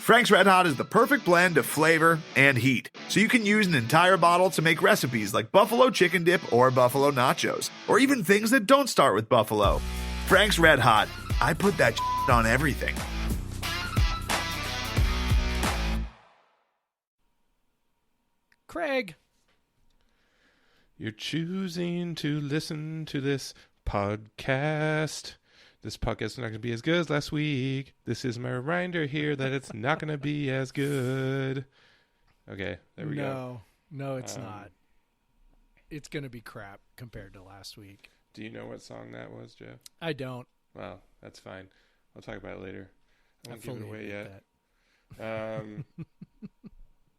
Frank's Red Hot is the perfect blend of flavor and heat, so you can use an entire bottle to make recipes like buffalo chicken dip or buffalo nachos, or even things that don't start with buffalo. Frank's Red Hot, I put that on everything. Craig. You're choosing to listen to this podcast. This podcast is not going to be as good as last week. This is my reminder here that it's not going to be as good. Okay, there we go. No, it's not. It's going to be crap compared to last week. Do you know what song that was, Jeff? I don't. Well, that's fine. I'll talk about it later. I won't give it away yet.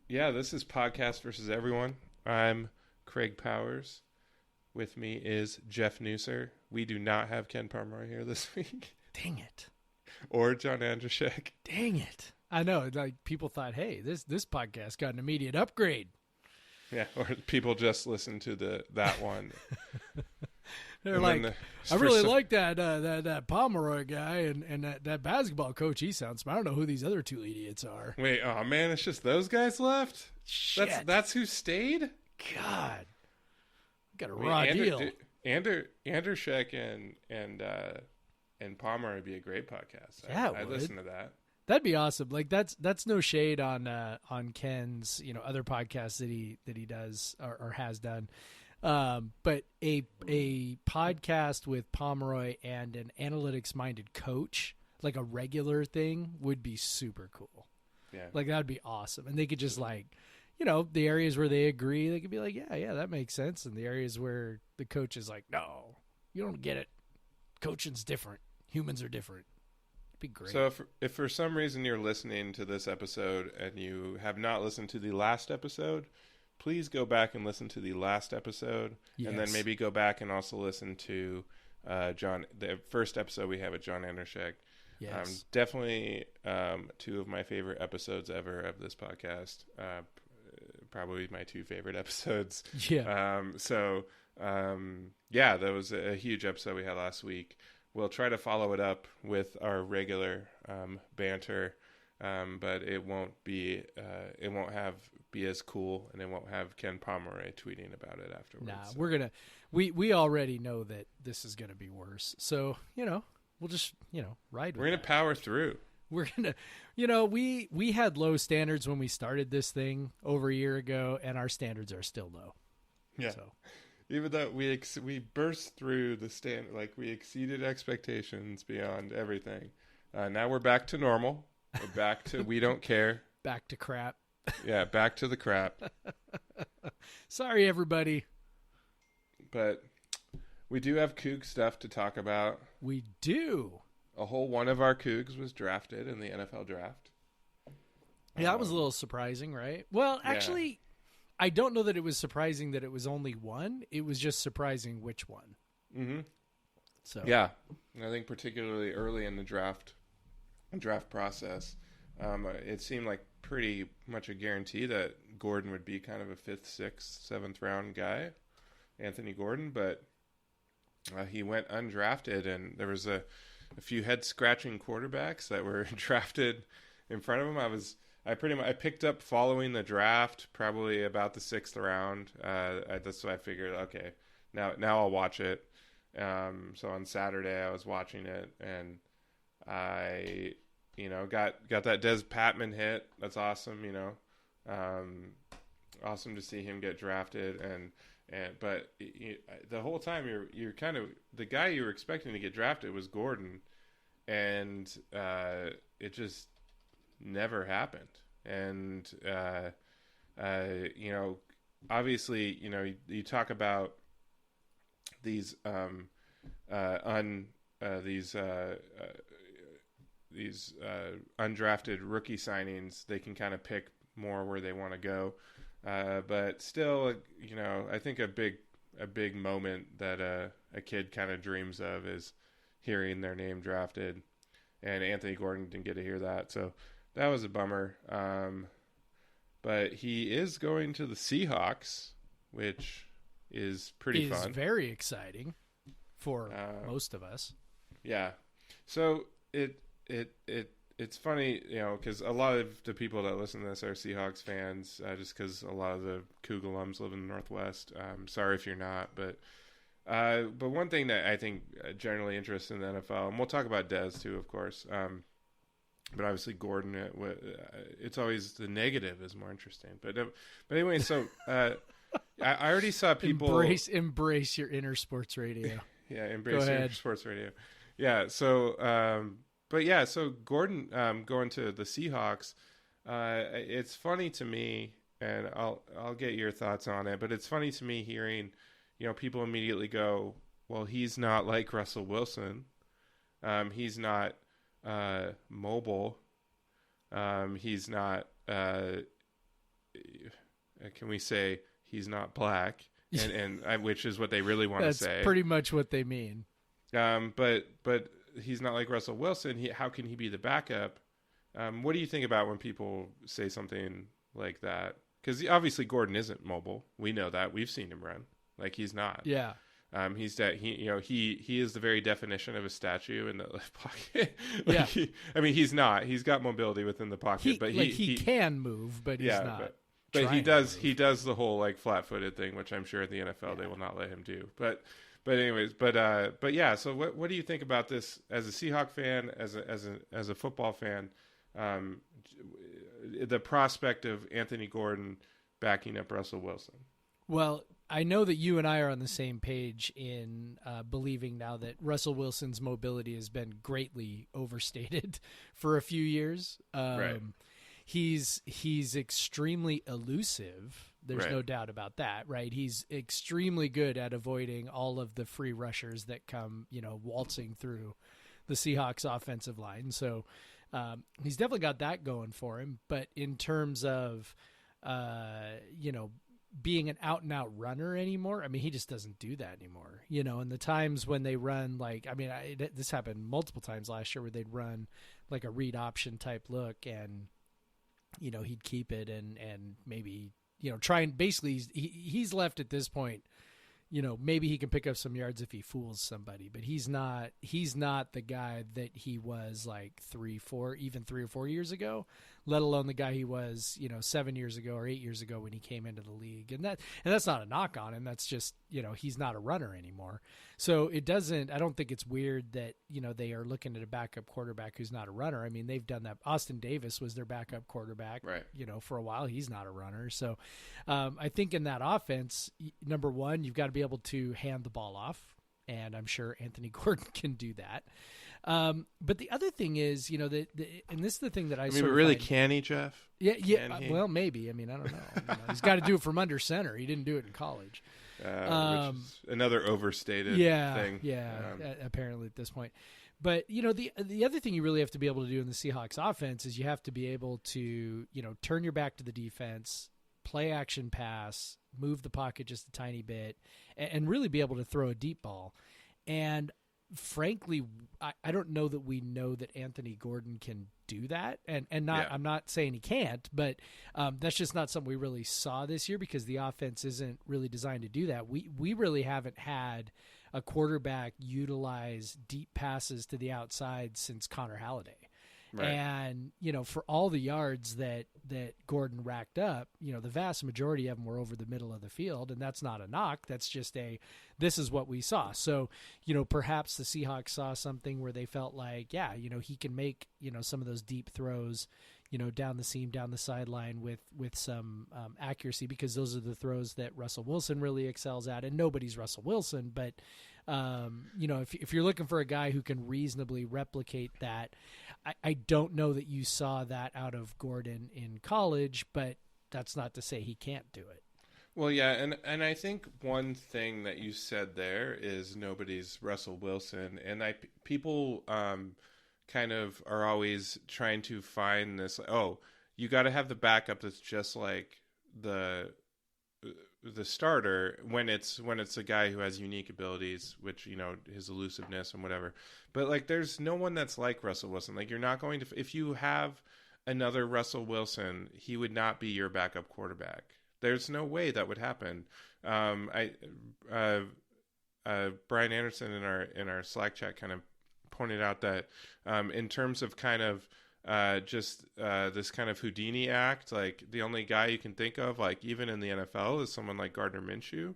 Yeah, this is Podcast versus Everyone. I'm Craig Powers. With me is Jeff Newser. We do not have Ken Pomeroy here this week. Dang it. Or John Andrushek. Dang it. I know. Like, people thought, hey, this podcast got an immediate upgrade. Yeah, or people just listen to that one. They're like, I really like that Pomeroy guy and that basketball coach. He sounds smart. I don't know who these other two idiots are. Wait, oh man, it's just those guys left? Shit. That's who stayed? God. Got a raw deal. Andrushek and Pomeroy would be a great podcast. Yeah, I'd listen to that. That'd be awesome. Like that's no shade on Ken's, other podcasts that he does or has done. But a podcast with Pomeroy and an analytics minded coach, like a regular thing, would be super cool. Yeah. Like that'd be awesome. And they could just the areas where they agree, they could be like, yeah, that makes sense. And the areas where the coach is like, no, you don't get it. Coaching's different. Humans are different. It'd be great. So if for some reason you're listening to this episode and you have not listened to the last episode, please go back and listen to the last episode. Yes. And then maybe go back and also listen to the first episode we have with John Andrushek. Yes. Definitely two of my favorite episodes ever of this podcast. Probably my two favorite episodes. Yeah. That was a huge episode we had last week. We'll try to follow it up with our regular banter, but it won't be as cool, and it won't have Ken Pomeroy tweeting about it afterwards. Nah, we're gonna we already know that this is gonna be worse. So we'll just ride with it. We're gonna power through. We're going to, we had low standards when we started this thing over a year ago, and our standards are still low. Yeah. So. Even though we burst through the standard, like we exceeded expectations beyond everything. Now we're back to normal. We're back to we don't care. Back to crap. Yeah, back to the crap. Sorry, everybody. But we do have Cougs stuff to talk about. We do. A whole one of our Cougs was drafted in the NFL draft. Yeah, that was a little surprising, right? Well, actually, I don't know that it was surprising that it was only one. It was just surprising which one. Mm-hmm. So yeah, I think particularly early in the draft process, it seemed like pretty much a guarantee that Gordon would be kind of a 5th, 6th, 7th round guy, Anthony Gordon, but he went undrafted, and there was a few head-scratching quarterbacks that were drafted in front of him. I picked up following the draft probably about the 6th round. That's what I figured. Okay, now I'll watch it. So on Saturday I was watching it, and I got that Dez Patmon hit. That's awesome. Awesome to see him get drafted, but the whole time you're kind of the guy you were expecting to get drafted was Gordon, and it just never happened. And obviously, you talk about these undrafted rookie signings. They can kind of pick more where they want to go. But still, I think a big moment that a kid kind of dreams of is hearing their name drafted, and Anthony Gordon didn't get to hear that, so that was a bummer. But he is going to the Seahawks, which is pretty fun. Is very exciting for most of us. Yeah. So it it's funny, because a lot of the people that listen to this are Seahawks fans, just because a lot of the Coug alums live in the Northwest. Sorry if you're not, but one thing that I think generally interests in the NFL, and we'll talk about Dez too, of course, but obviously Gordon, it's always the negative is more interesting. But anyway, so I already saw people embrace your inner sports radio. Yeah, embrace your sports radio. Yeah, so. But yeah, so Gordon going to the Seahawks, it's funny to me, and I'll get your thoughts on it. But it's funny to me hearing, people immediately go, "Well, he's not like Russell Wilson. He's not mobile. He's not. Can we say he's not black? And which is what they really want to say. That's pretty much what they mean. But he's not like Russell Wilson. How can he be the backup? What do you think about when people say something like that? Because obviously Gordon isn't mobile. We know that. We've seen him run. Like, he's not. Yeah. He is the very definition of a statue in the pocket. He's not. He's got mobility within the pocket, but he can move, but he's not. But he does. He does the whole flat-footed thing, which I'm sure in the NFL they will not let him do. But anyways, but yeah. So what do you think about this as a Seahawk fan, as a football fan? The prospect of Anthony Gordon backing up Russell Wilson. Well, I know that you and I are on the same page in believing now that Russell Wilson's mobility has been greatly overstated for a few years. Right. He's extremely elusive. There's no doubt about that, right? He's extremely good at avoiding all of the free rushers that come, waltzing through the Seahawks offensive line. So he's definitely got that going for him. But in terms of, being an out-and-out runner anymore, he just doesn't do that anymore. And the times when they run, this happened multiple times last year where they'd run like a read option type look and, he'd keep it and maybe – try and basically he's left at this point, maybe he can pick up some yards if he fools somebody, but he's not the guy that he was like 3 or 4 years ago, let alone the guy he was, 7 years ago or 8 years ago when he came into the league. And that's not a knock on him. That's just, he's not a runner anymore. So I don't think it's weird that, they are looking at a backup quarterback who's not a runner. They've done that. Austin Davis was their backup quarterback, right? For a while. He's not a runner. So I think in that offense, number one, you've got to be able to hand the ball off. And I'm sure Anthony Gordon can do that. But the other thing is, and this is the thing that I but really, can he, Jeff? Yeah. Well, maybe. I don't know. He's got to do it from under center. He didn't do it in college. Which is another overstated thing. Yeah, apparently at this point. But, the other thing you really have to be able to do in the Seahawks offense is you have to be able to, turn your back to the defense, play action pass, move the pocket just a tiny bit, and really be able to throw a deep ball. And frankly, I don't know that we know that Anthony Gordon can do that. I'm not saying he can't, but that's just not something we really saw this year because the offense isn't really designed to do that. We really haven't had a quarterback utilize deep passes to the outside since Connor Halliday. Right. And, for all the yards that Gordon racked up, the vast majority of them were over the middle of the field, and that's not a knock. That's just this is what we saw. So, perhaps the Seahawks saw something where they felt like, he can make, some of those deep throws, down the seam, down the sideline with some accuracy because those are the throws that Russell Wilson really excels at, and nobody's Russell Wilson, but if you're looking for a guy who can reasonably replicate that, I don't know that you saw that out of Gordon in college, but that's not to say he can't do it. Well, yeah, and I think one thing that you said there is nobody's Russell Wilson, and people kind of are always trying to find this. Oh, you got to have the backup that's just like the starter when it's a guy who has unique abilities, which his elusiveness and whatever. But there's no one that's like Russell Wilson. You're not going to, if you have another Russell Wilson, he would not be your backup quarterback. There's no way that would happen. Brian Anderson in our Slack chat kind of pointed out that in terms of kind of just this kind of Houdini act. Like the only guy you can think of, like even in the NFL, is someone like Gardner Minshew.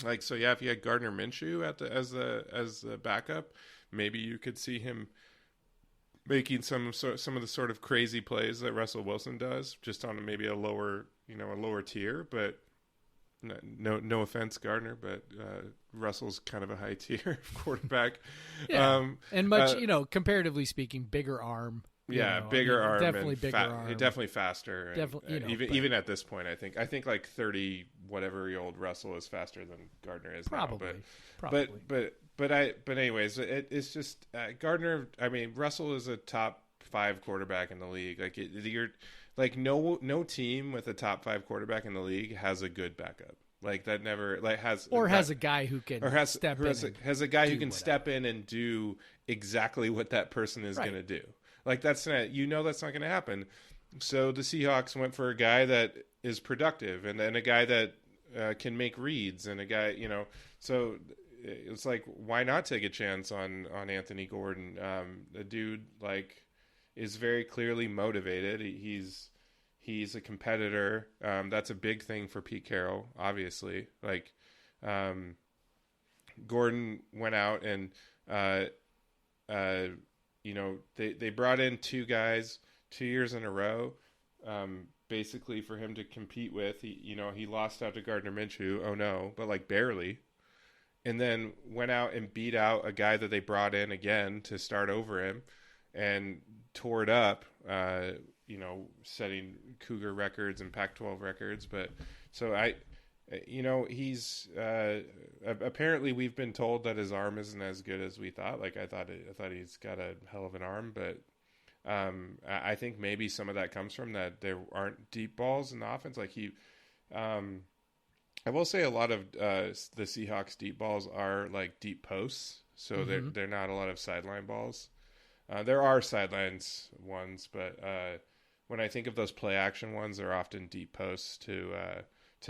Like, so yeah, if you had Gardner Minshew as the backup, maybe you could see him making some of the sort of crazy plays that Russell Wilson does, just on maybe a lower tier. But no offense, Gardner, but Russell's kind of a high tier quarterback. Yeah. And much, comparatively speaking, bigger arm. Bigger arm, definitely bigger arm, definitely faster. Definitely, even at this point, I think like 30 whatever year old Russell is faster than Gardner is probably. now. Probably. But anyways, it's just Gardner. I mean, Russell is a top 5 quarterback in the league. Like you're like no team with a top 5 quarterback in the league has a good backup. Like that never has a guy who can step in and do exactly what that person is going to do. Like that's not going to happen. So the Seahawks went for a guy that is productive and then a guy that can make reads and a guy, so it's like, why not take a chance on Anthony Gordon? The dude like is very clearly motivated. He's a competitor. That's a big thing for Pete Carroll, obviously. Like Gordon went out and they brought in 2 guys 2 years in a row, basically for him to compete with. He lost out to Gardner Minshew. Oh no, but like barely. And then went out and beat out a guy that they brought in again to start over him and tore it up, setting Cougar records and Pac-12 records. But so he's apparently we've been told that his arm isn't as good as we thought. Like I thought he's got a hell of an arm, but I think maybe some of that comes from that there aren't deep balls in the offense. Like I will say a lot of the Seahawks deep balls are like deep posts, so they're not a lot of sideline balls. There are sidelines ones, but when I think of those play action ones, they're often deep posts to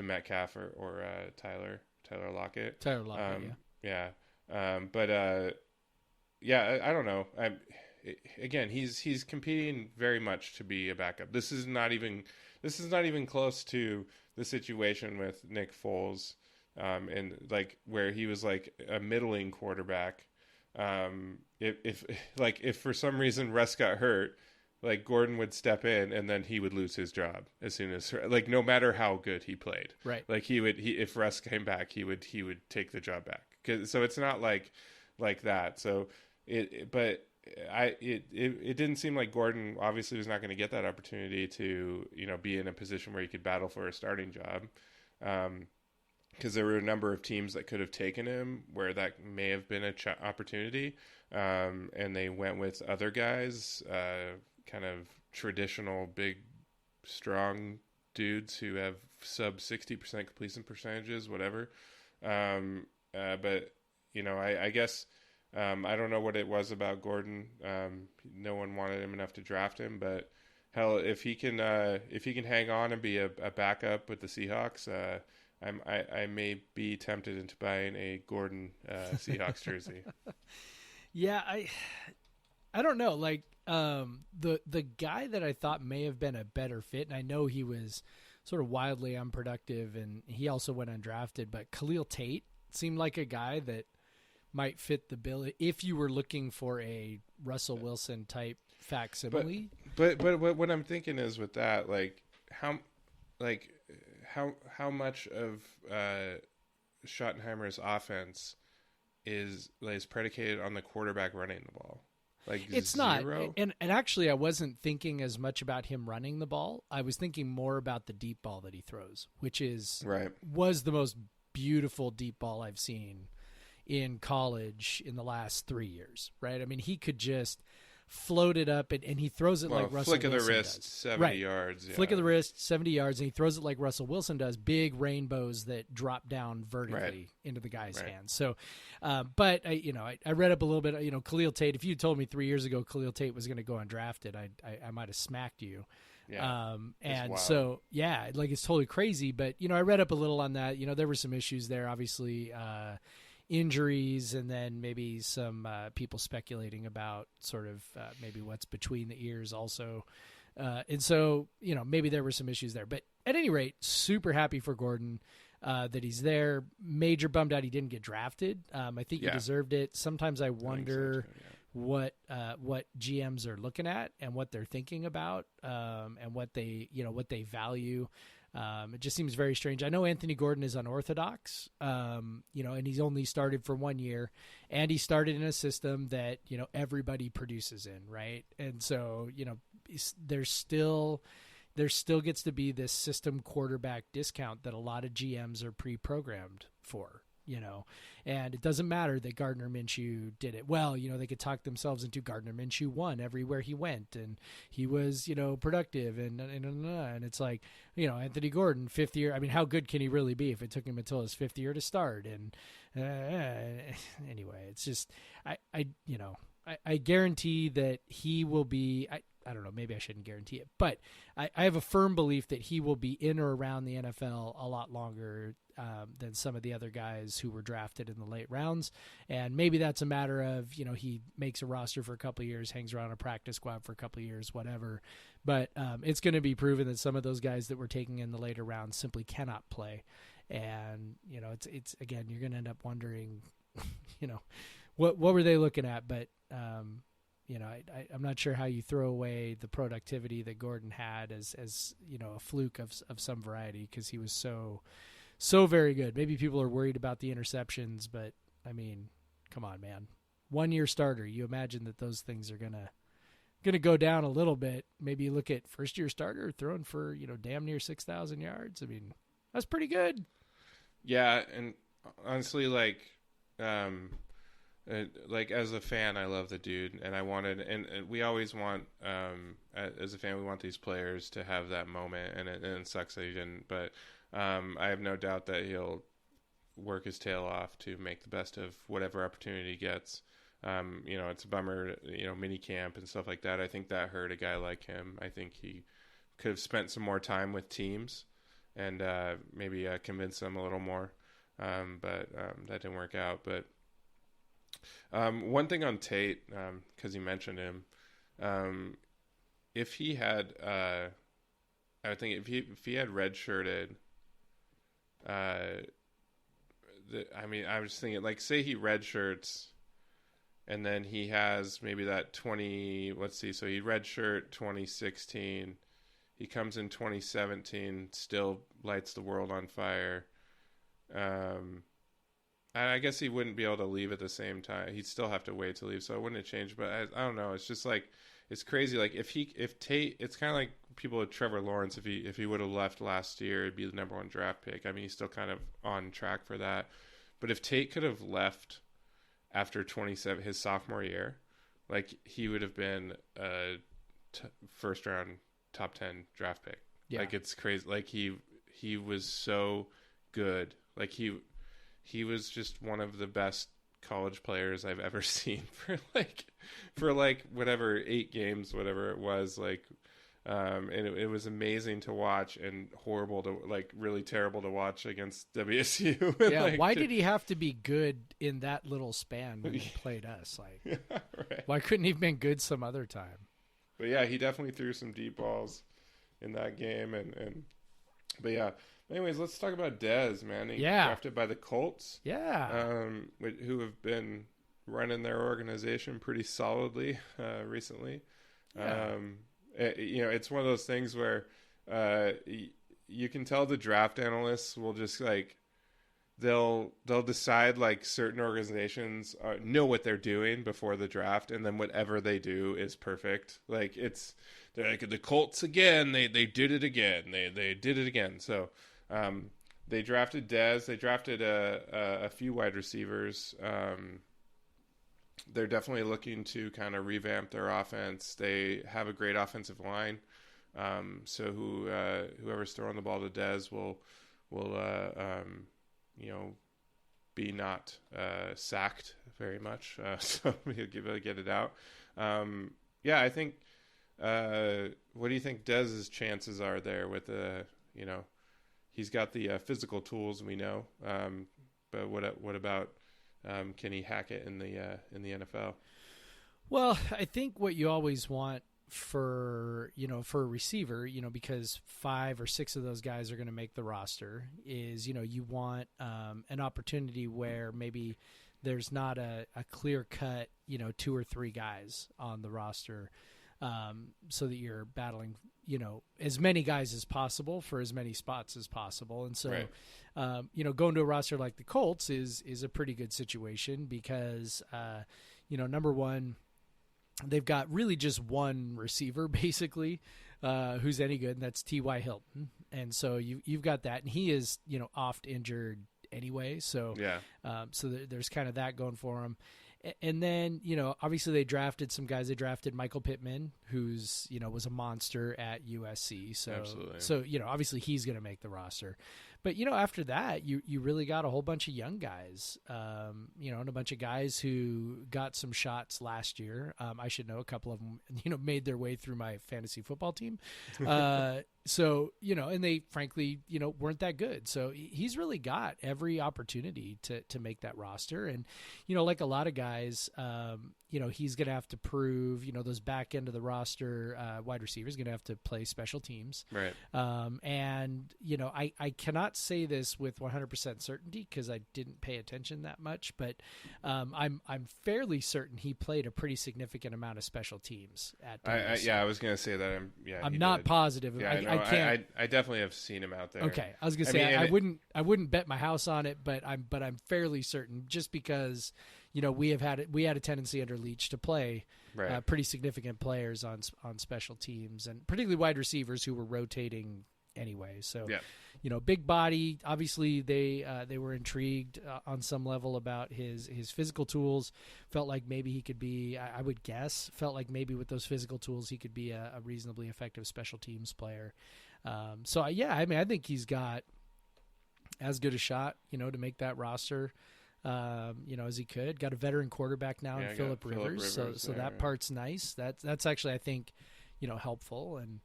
Metcalf or Tyler Lockett. Tyler Lockett, yeah. I don't know. Again, he's competing very much to be a backup. This is not even close to the situation with Nick Foles, and like where he was like a middling quarterback. If for some reason Russ got hurt, like Gordon would step in and then he would lose his job as soon as, like, no matter how good he played. Right. Like if Russ came back, he would take the job back. So it's not like that. So it didn't seem like Gordon obviously was not going to get that opportunity to, be in a position where he could battle for a starting job. Because there were a number of teams that could have taken him where that may have been an opportunity. And they went with other guys, kind of traditional, big, strong dudes who have sub 60% completion percentages, whatever. But, I guess I don't know what it was about Gordon. No one wanted him enough to draft him, but hell, if he can hang on and be a backup with the Seahawks, I may be tempted into buying a Gordon Seahawks jersey. Yeah, I don't know. Like the guy that I thought may have been a better fit, and I know he was sort of wildly unproductive, and he also went undrafted. But Khalil Tate seemed like a guy that might fit the bill if you were looking for a Russell Wilson type facsimile. But what I'm thinking is with that, how much of Schottenheimer's offense is predicated on the quarterback running the ball? Like it's zero? Not. And actually I wasn't thinking as much about him running the ball. I was thinking more about the deep ball that he throws, which was the most beautiful deep ball I've seen in college in the last 3 years, right? I mean, he could just float it up and he throws it like Russell Wilson does. Flick of the wrist, 70 yards. Yeah. Flick of the wrist, 70 yards, and he throws it like Russell Wilson does, big rainbows that drop down vertically into the guy's hands. So, but I read up a little bit, Khalil Tate, if you told me 3 years ago Khalil Tate was going to go undrafted, I might have smacked you. Yeah. And so, it's totally crazy, but, I read up a little on that. There were some issues there, obviously, injuries, and then maybe some people speculating about sort of maybe what's between the ears also. And so, maybe there were some issues there. But at any rate, super happy for Gordon that he's there. Major bummed out he didn't get drafted. I think he deserved it. Sometimes I wonder what GMs are looking at and what they're thinking about, and what they value. It just seems very strange. I know Anthony Gordon is unorthodox, and he's only started for 1 year, and he started in a system that, everybody produces in, right? And so, there still gets to be this system quarterback discount that a lot of GMs are pre-programmed for, and it doesn't matter that Gardner Minshew did it well. They could talk themselves into Gardner Minshew won everywhere he went, and he was, productive, and it's like, Anthony Gordon, 5th year. I mean, how good can he really be if it took him until his 5th year to start? And anyway, it's just, I guarantee that he will be, I don't know, maybe I shouldn't guarantee it, but I have a firm belief that he will be in or around the NFL a lot longer than some of the other guys who were drafted in the late rounds. And maybe that's a matter of, he makes a roster for a couple of years, hangs around a practice squad for a couple of years, whatever. But it's going to be proven that some of those guys that were taken in the later rounds simply cannot play. And, it's again, you're going to end up wondering, what were they looking at? But, I'm not sure how you throw away the productivity that Gordon had as a fluke of some variety, because he was so very good. Maybe people are worried about the interceptions, but I mean, come on, man. 1 year starter. You imagine that those things are gonna go down a little bit. Maybe you look at first year starter throwing for damn near 6,000 yards. I mean, that's pretty good. Yeah, and honestly, like as a fan, I love the dude, and I wanted, and we always want, as a fan, we want these players to have that moment, and it sucks that he didn't, but I have no doubt that he'll work his tail off to make the best of whatever opportunity he gets. It's a bummer, mini camp and stuff like that. I think that hurt a guy like him. I think he could have spent some more time with teams and maybe convince them a little more, but that didn't work out. But one thing on Tate, because you mentioned him, if he had, I think if he had redshirted, I was thinking, like, say he redshirts, and then he has maybe that 20. Let's see, so he redshirt 2016. He comes in 2017, still lights the world on fire. I guess he wouldn't be able to leave at the same time. He'd still have to wait to leave, so it wouldn't have changed. But I don't know. It's just like, it's crazy. Like if Tate, it's kind of like people with Trevor Lawrence. If he would have left last year, it'd be the number 1 draft pick. I mean, he's still kind of on track for that. But if Tate could have left after 27, his sophomore year, like, he would have been a first round top 10 draft pick. Yeah. Like, it's crazy. Like, he was so good. Like, he was just one of the best college players I've ever seen for whatever 8 games, whatever it was, like, and it was amazing to watch, and horrible to, like, really terrible to watch against WSU. Yeah, why did he have to be good in that little span when he played us? Like, yeah, right. Why couldn't he have been good some other time? But yeah, he definitely threw some deep balls in that game, but yeah. Anyways, let's talk about Dez, man. He drafted by the Colts. Yeah. Who have been running their organization pretty solidly recently. Yeah. It's one of those things where you can tell the draft analysts will just, like, they'll decide, like, certain organizations know what they're doing before the draft, and then whatever they do is perfect. Like, they're like, the Colts again. They did it again. They did it again. So. They drafted Dez. They drafted a few wide receivers. They're definitely looking to kind of revamp their offense. They have a great offensive line. So whoever's throwing the ball to Dez will be not sacked very much. So he'll get it out. I think. What do you think Dez's chances are there with he's got the physical tools, we know, but what about can he hack it in the NFL? Well, I think what you always want for a receiver, because 5 or 6 of those guys are going to make the roster, is you want an opportunity where maybe there's not a clear cut 2 or 3 guys on the roster, so that you're battling as many guys as possible for as many spots as possible. And so right. Going to a roster like the Colts is a pretty good situation because number one, they've got really just one receiver basically who's any good, and that's T.Y. Hilton. And so you've got that, and he is oft injured anyway. So there's kind of that going for him. And then obviously they drafted some guys. They drafted Michael Pittman, who's was a monster at USC. So absolutely. So obviously he's going to make the roster. But after that, you really got a whole bunch of young guys, and a bunch of guys who got some shots last year. I should know a couple of them, made their way through my fantasy football team. So and they frankly, weren't that good. So he's really got every opportunity to make that roster. And like a lot of guys, he's going to have to prove, those back end of the roster wide receivers going to have to play special teams. Right. And I cannot say this with 100% certainty because I didn't pay attention that much, but I'm fairly certain he played a pretty significant amount of special teams at times. I was going to say that. I'm not positive. Yeah, I can't. I definitely have seen him out there. Okay, I was going to say I wouldn't bet my house on it, but I'm fairly certain just because we had a tendency under Leach to play pretty significant players on special teams, and particularly wide receivers who were rotating anyway. So, big body. Obviously, they were intrigued on some level about his physical tools. Felt like maybe he could be. I would guess. Felt like maybe with those physical tools, he could be a reasonably effective special teams player. I think he's got as good a shot, to make that roster. As he could. Got a veteran quarterback now in Phillip Rivers, so that part's nice. That's actually, I think, helpful. And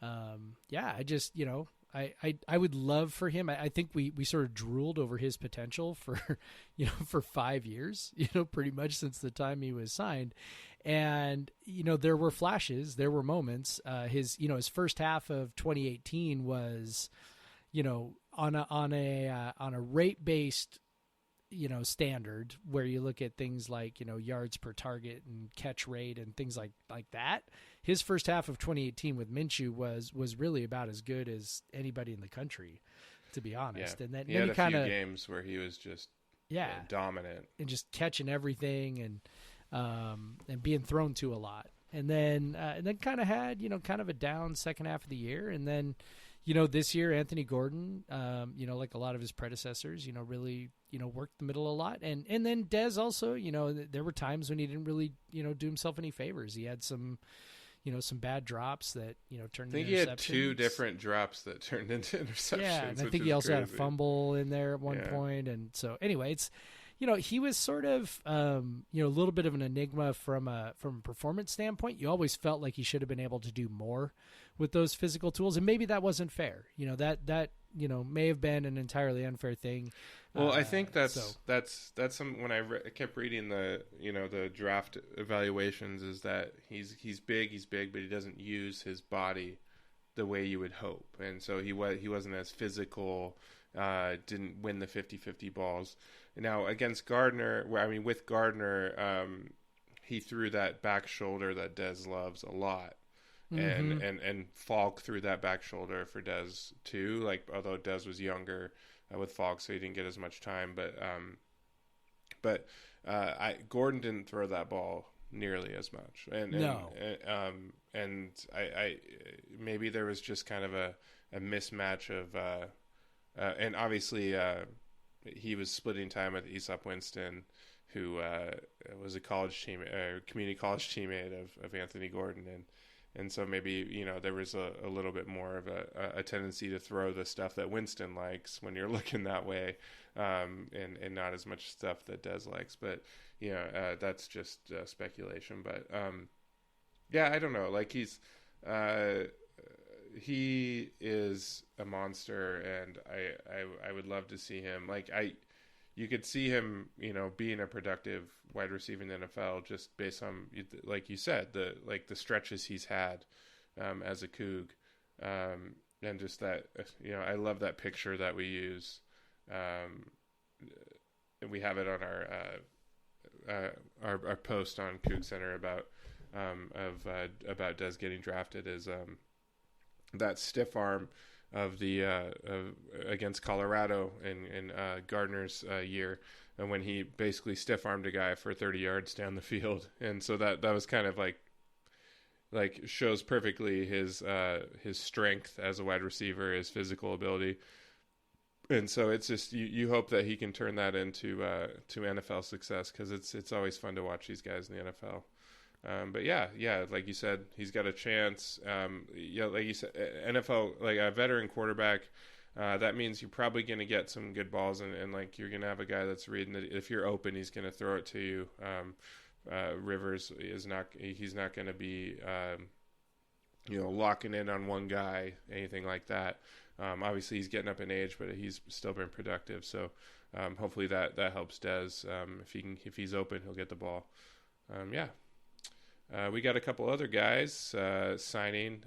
I just I would love for him. I think we sort of drooled over his potential for for 5 years, pretty much since the time he was signed. And there were flashes, there were moments. His first half of 2018 was on a rate based standard where you look at things like, yards per target and catch rate and things like that. His first half of 2018 with Minshew was really about as good as anybody in the country, to be honest. Yeah. And then he had a few games where he was just dominant and just catching everything and being thrown to a lot. And then kind of had, kind of a down second half of the year. And then, this year, Anthony Gordon, like a lot of his predecessors, really, worked the middle a lot. And then Dez also, there were times when he didn't really, do himself any favors. He had some bad drops that, turned into interceptions. I think he had 2 different drops that turned into interceptions. Yeah, and I think he also had a fumble in there at one point. And so anyway, it's, he was sort of, a little bit of an enigma from a performance standpoint. You always felt like he should have been able to do more with those physical tools, and maybe that wasn't fair. That may have been an entirely unfair thing. Well, I think that's some when I kept reading the the draft evaluations is that he's big, but he doesn't use his body the way you would hope, and so he wasn't as physical. Didn't win the 50-50 balls. Now against Gardner, with Gardner, he threw that back shoulder that Dez loves a lot. Mm-hmm. And Falk threw that back shoulder for Dez too. Like, although Dez was younger with Falk, so he didn't get as much time. But Gordon didn't throw that ball nearly as much. And I maybe there was just kind of a mismatch of and obviously he was splitting time with Easop Winston, who was a community college teammate of Anthony Gordon, and so maybe there was a little bit more of a tendency to throw the stuff that Winston likes when you're looking that way, and not as much stuff that Dez likes. But that's just speculation. But I don't know. Like he is a monster, and I would love to see him. Like you could see him, being a productive wide receiver in the NFL just based on, like you said, the stretches he's had as a Coug, and just that, I love that picture that we use. And we have it on our post on Coug Center about Dez getting drafted, is that stiff arm of the against Colorado in Gardner's year, and when he basically stiff armed a guy for 30 yards down the field, and so that was kind of like shows perfectly his strength as a wide receiver, his physical ability. And so it's just you hope that he can turn that into to NFL success, because it's always fun to watch these guys in the NFL. But yeah, like you said, he's got a chance. Like you said, NFL, like a veteran quarterback, that means you're probably going to get some good balls, and like you're going to have a guy that's reading it. If you're open, he's going to throw it to you. Rivers he's not going to be locking in on one guy, anything like that. Obviously he's getting up in age, but he's still been productive. So hopefully that helps Dez. If he's open, he'll get the ball. We got a couple other guys signing.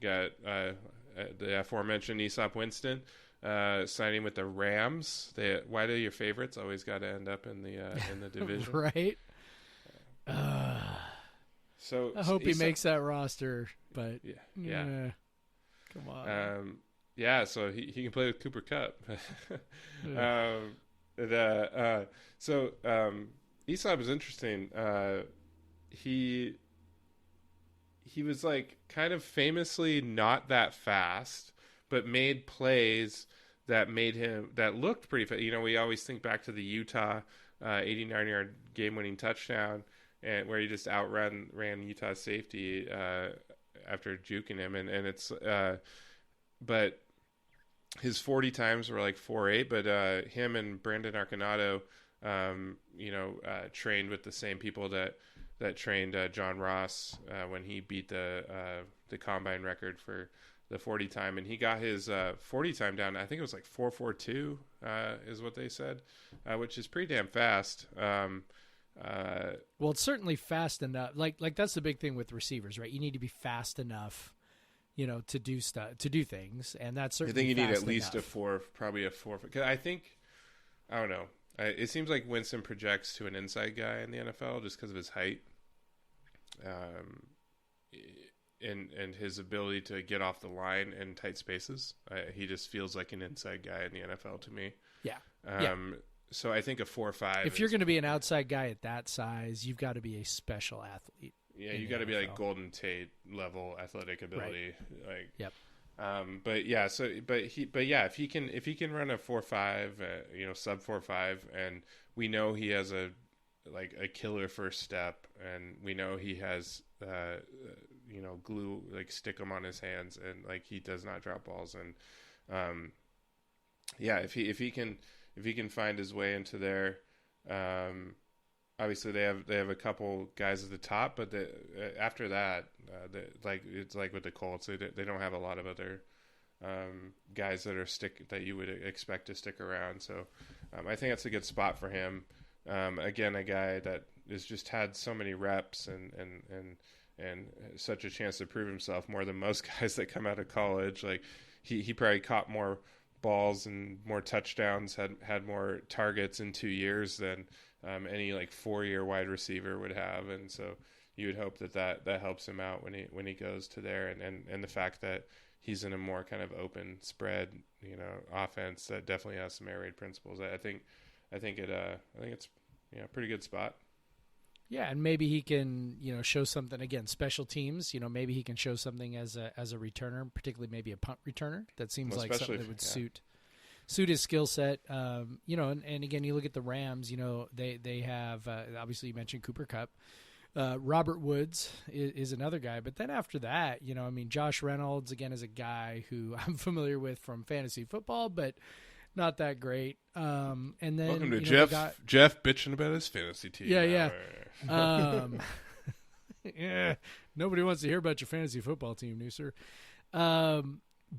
Got the aforementioned Easop Winston signing with the Rams. Why do your favorites always got to end up in the division? Right. So I hope he makes that roster, but yeah. Come on. So he can play with Cooper Kupp. Easop is interesting. He was like kind of famously not that fast, but made plays that looked pretty fast. We always think back to the Utah 89-yard game-winning touchdown, and where he just ran Utah safety after juking him, and it's but his 40 times were like 4.8, but him and Brandon Arconado trained with the same people that trained John Ross when he beat the combine record for the 40 time, and he got his 40 time down. I think it was like 4.42 is what they said, which is pretty damn fast. Well, it's certainly fast enough. Like that's the big thing with receivers, right? You need to be fast enough, to do things, and that's certainly. I think you need fast at least enough. probably a 4. Because I don't know. It seems like Winston projects to an inside guy in the NFL just because of his height, and his ability to get off the line in tight spaces. He just feels like an inside guy in the NFL to me. Yeah. So I think a 4.5. If you're going to be an outside guy at that size, you've got to be a special athlete. Yeah, you got to be like Golden Tate level athletic ability. Right. Like, yep. If he can run a 4.5, sub 4.5, and we know he has a killer first step, and we know he has glue, like stick 'em on his hands, and like he does not drop balls, and if he can find his way into there. Obviously, they have a couple guys at the top, but after that, it's like with the Colts, they don't have a lot of other guys that you would expect to stick around. So I think that's a good spot for him. Again, a guy that has just had so many reps and such a chance to prove himself, more than most guys that come out of college. Like he probably caught more balls and more touchdowns, had more targets in 2 years than any 4-year wide receiver would have, and so you would hope that helps him out when he goes to there, and the fact that he's in a more kind of open spread offense that definitely has some air raid principles. I think it's a pretty good spot. Yeah, and maybe he can show something again. Special teams, maybe he can show something as a returner, particularly maybe a punt returner. That seems like something that would suit his skill set. And again, you look at the Rams. They have obviously you mentioned Cooper Kupp. Robert Woods is another guy, but then after that, Josh Reynolds again is a guy who I'm familiar with from fantasy football, but not that great. And then welcome to Jeff bitching about his fantasy team. Yeah. Yeah. Nobody wants to hear about your fantasy football team, Nooser.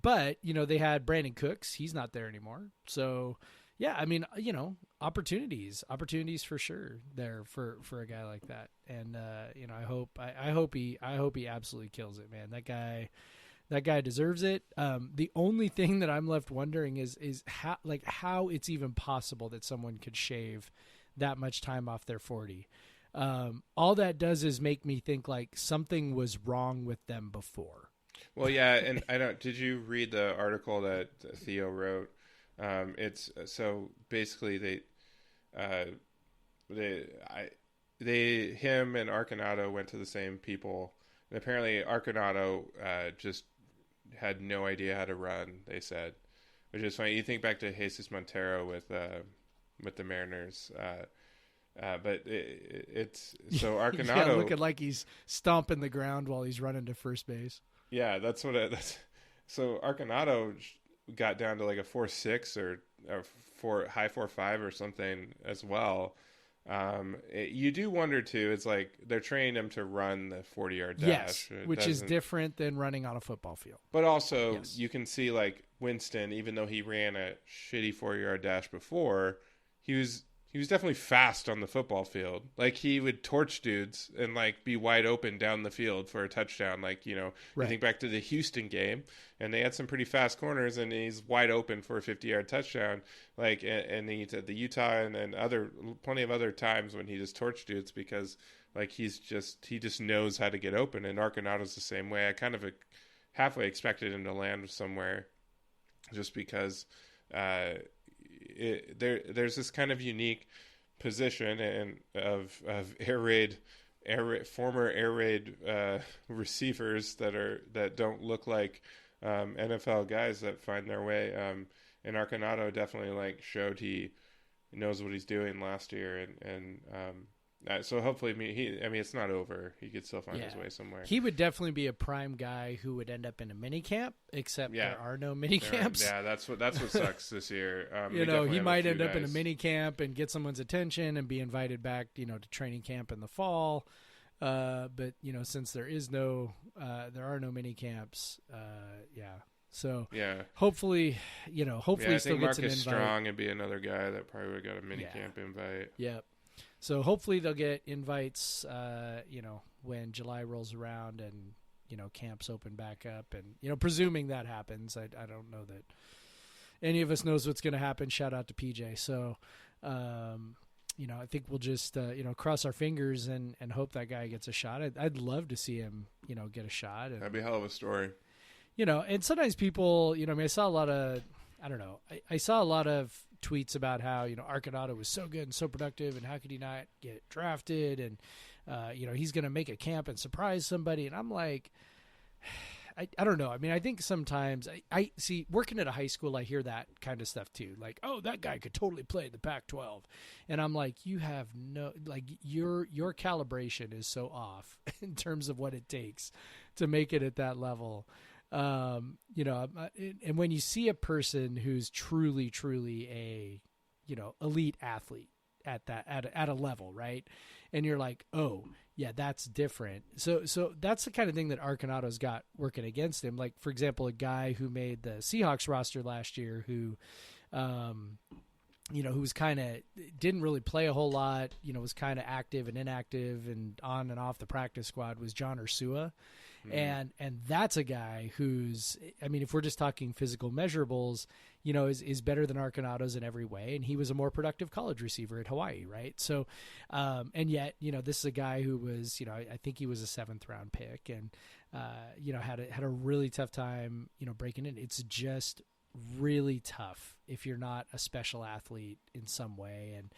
But they had Brandon Cooks. He's not there anymore. So, Yeah, I mean, opportunities for sure there for a guy like that, and I hope he absolutely kills it, man. That guy deserves it. The only thing that I'm left wondering is how it's even possible that someone could shave that much time off their 40. All that does is make me think like something was wrong with them before. Well, yeah, and did you read the article that Theo wrote? It's so basically him and Arconato went to the same people, and apparently Arconato just had no idea how to run. They said, which is funny. You think back to Jesus Montero with the Mariners, but it's so Arconato looking like he's stomping the ground while he's running to first base. Yeah, that's so Arconato got down to like a 4.6 or high 4.5 or something as well. You do wonder too. It's like they're training him to run the 40-yard dash, yes, which is different than running on a football field. But also, you can see like Winston, even though he ran a shitty 40-yard dash before, he was definitely fast on the football field. Like he would torch dudes and like be wide open down the field for a touchdown. Like, you think back to the Houston game and they had some pretty fast corners and he's wide open for a 50-yard touchdown. Like, and he's at the Utah and plenty of other times when he just torched dudes because like he just knows how to get open. And Arconato's the same way. I kind of halfway expected him to land somewhere just because, there's this kind of unique position and of former air raid receivers that don't look like NFL guys that find their way. And Arconato definitely like showed he knows what he's doing last year, and so hopefully it's not over. He could still find his way somewhere. He would definitely be a prime guy who would end up in a mini camp, except there are no mini camps. Yeah, that's what sucks this year. He might end up in a mini camp and get someone's attention and be invited back, to training camp in the fall. But since there are no mini camps, So hopefully, hopefully I still think gets Marcus an invite. Strong would be another guy that probably would have got a mini camp invite. Yep. So hopefully they'll get invites, when July rolls around and, camps open back up. And, presuming that happens, I don't know that any of us knows what's going to happen. Shout out to PJ. So, I think we'll just, cross our fingers and hope that guy gets a shot. I'd love to see him, get a shot. And, that'd be a hell of a story. And sometimes people, I saw a lot of, I saw a lot of tweets about how, Arconato was so good and so productive and how could he not get drafted and, he's going to make a camp and surprise somebody. And I'm like, I don't know. I think sometimes I see working at a high school, I hear that kind of stuff too. Like, oh, that guy could totally play the Pac-12. And I'm like, you have your calibration is so off in terms of what it takes to make it at that level. And when you see a person who's truly a, elite athlete at a level, right? And you're like, oh yeah, that's different. So that's the kind of thing that Arconato's got working against him. Like, for example, a guy who made the Seahawks roster last year who who was kind of didn't really play a whole lot, was kind of active and inactive and on and off the practice squad was John Ursua. And that's a guy who's, if we're just talking physical measurables, is better than Arconato's in every way. And he was a more productive college receiver at Hawaii. Right. So, and yet, this is a guy who was, I think he was a 7th round pick and, had a really tough time, breaking in. It's just really tough if you're not a special athlete in some way. And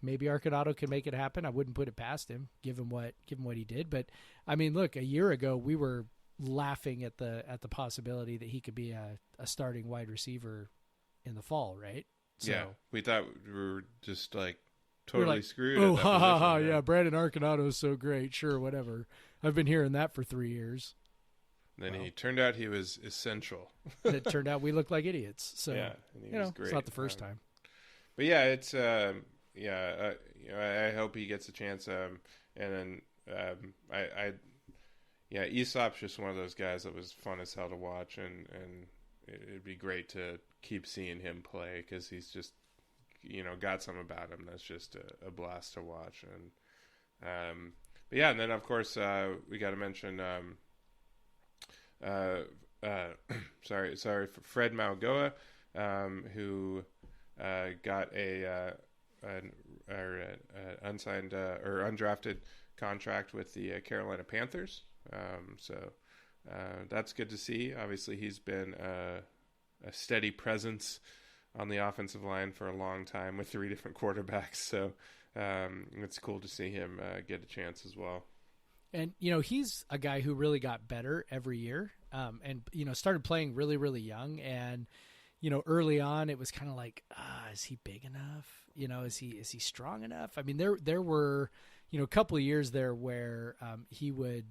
maybe Arconato can make it happen. I wouldn't put it past him, given what he did. But look, a year ago we were laughing at the possibility that he could be a starting wide receiver in the fall, right? So, yeah, we thought we were just like totally screwed. Oh, ha ha ha! Yeah, Brandon Arconato is so great. Sure, whatever. I've been hearing that for 3 years. Then he turned out he was essential. It turned out we looked like idiots. So yeah, and he was great. It's not the first time. But yeah, it's I hope he gets a chance. And then Easop's just one of those guys that was fun as hell to watch, and it'd be great to keep seeing him play because he's just got some about him that's just a blast to watch. And but yeah, and then of course we got to mention sorry for Fred Mauigoa, who got an unsigned or undrafted contract with the Carolina Panthers. So that's good to see. Obviously, he's been a steady presence on the offensive line for a long time with 3 different quarterbacks. So it's cool to see him get a chance as well. And, he's a guy who really got better every year, and, started playing really, really young. And, early on it was kind of like, is he big enough? Is he strong enough? I mean, there were, a couple of years there where he would,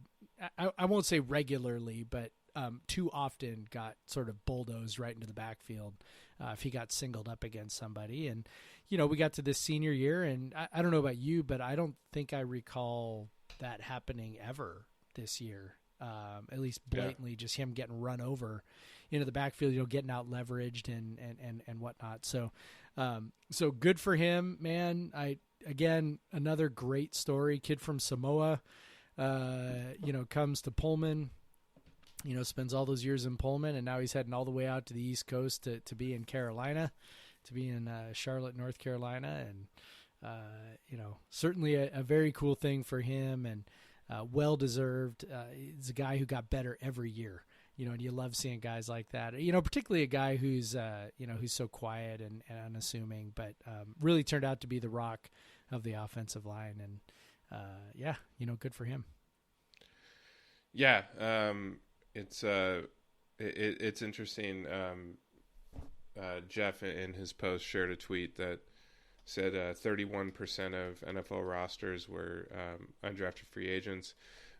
I won't say regularly, but too often got sort of bulldozed right into the backfield if he got singled up against somebody. And, we got to this senior year, and I don't know about you, but I don't think I recall that happening ever this year. At least blatantly, just him getting run over into the backfield, getting out leveraged and whatnot. So good for him, man. Again, another great story. Kid from Samoa, comes to Pullman, spends all those years in Pullman, and now he's heading all the way out to the East Coast to be in Carolina, to be in Charlotte, North Carolina. And, certainly a very cool thing for him, and well-deserved. He's a guy who got better every year, and you love seeing guys like that, particularly a guy who's so quiet and unassuming, but really turned out to be the rock of the offensive line. And good for him. Yeah. It's interesting. Jeff in his post shared a tweet that said 31% of NFL rosters were undrafted free agents.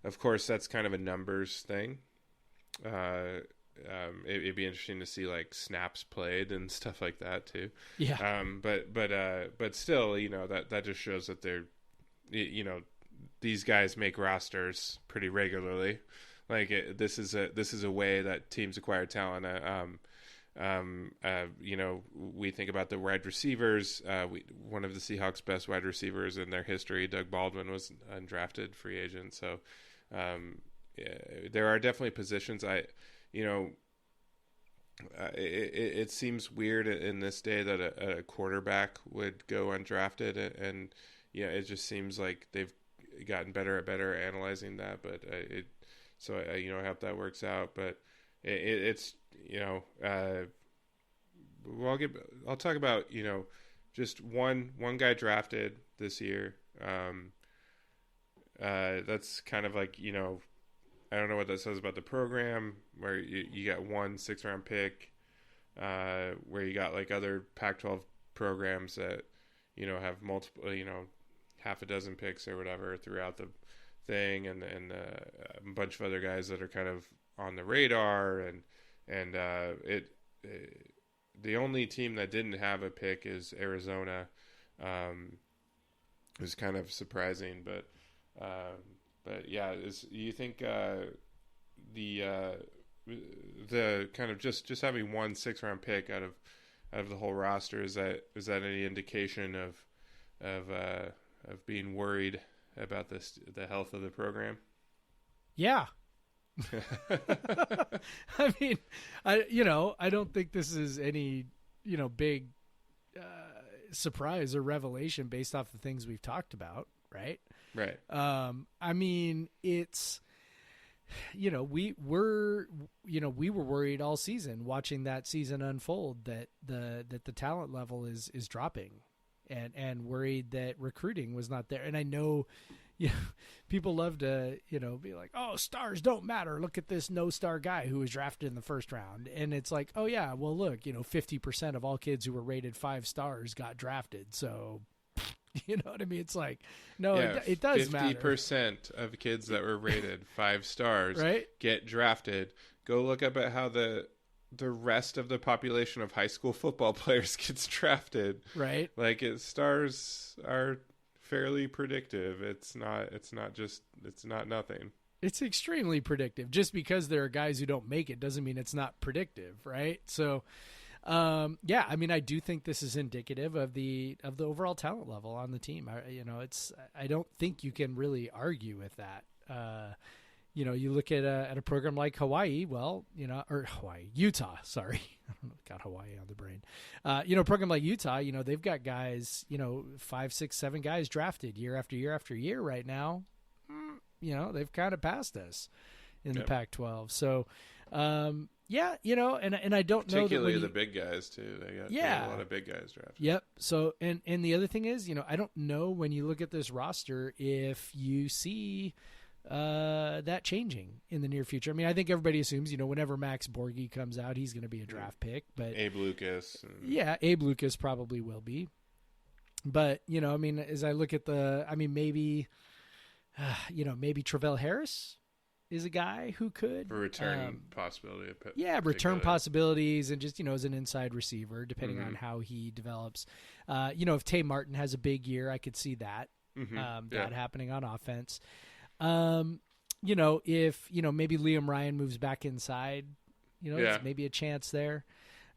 Of course, that's kind of a numbers thing. It'd be interesting to see like snaps played and stuff like that too. Yeah. But still, that just shows that they're, these guys make rosters pretty regularly. Like this is a way that teams acquire talent. We think about the wide receivers. One of the Seahawks' best wide receivers in their history, Doug Baldwin, was undrafted free agent. So there are definitely positions. It seems weird in this day that a quarterback would go undrafted, and it just seems like they've gotten better at analyzing that. But I hope that works out. But it's I'll talk about just one guy drafted this year. That's kind of like I don't know what that says about the program, where you got 1 6th-round pick, where you got like other Pac-12 programs that have multiple half a dozen picks or whatever throughout the thing, and a bunch of other guys that are kind of on the radar, and the only team that didn't have a pick is Arizona. It was kind of surprising, but yeah, you think the kind of just having 1 6th-round pick out of the whole roster, is that any indication of being worried about the health of the program? Yeah. I mean, I don't think this is any, big surprise or revelation based off the things we've talked about, right? Right. I mean, it's, we were worried all season watching that season unfold that the talent level is dropping, and worried that recruiting was not there. And I know, people love to, be like, oh, stars don't matter. Look at this no-star guy who was drafted in the first round. And it's like, oh yeah, well look, 50% of all kids who were rated 5 stars got drafted. So, you know what I mean? It's like, no, yeah, it does 50% matter. 50% of kids that were rated 5 stars right? get drafted. Go look up at how the rest of the population of high school football players gets drafted. Right. Like stars are fairly predictive. It's not nothing. It's extremely predictive. Just because there are guys who don't make it doesn't mean it's not predictive, right? So, Yeah, I mean, I do think this is indicative of the overall talent level on the team. I don't think you can really argue with that. You look at a program like Hawaii, Utah, sorry. Got Hawaii on the brain. A program like Utah, they've got guys, 5, 6, 7 guys drafted year after year after year right now. They've kind of passed us in the Pac-12. So, and I don't know. Particularly the big guys, too. They got a lot of big guys drafted. Yep. So, and the other thing is, I don't know when you look at this roster if you see that changing in the near future. I mean, I think everybody assumes, whenever Max Borghi comes out, he's going to be a draft pick. But Abe Lucas. Abe Lucas probably will be. But, as I look at maybe Travell Harris is a guy who could. For return possibility. Return possibilities and just, as an inside receiver, depending on how he develops. If Tay Martin has a big year, I could see that, that happening on offense. If, maybe Liam Ryan moves back inside, there's maybe a chance there.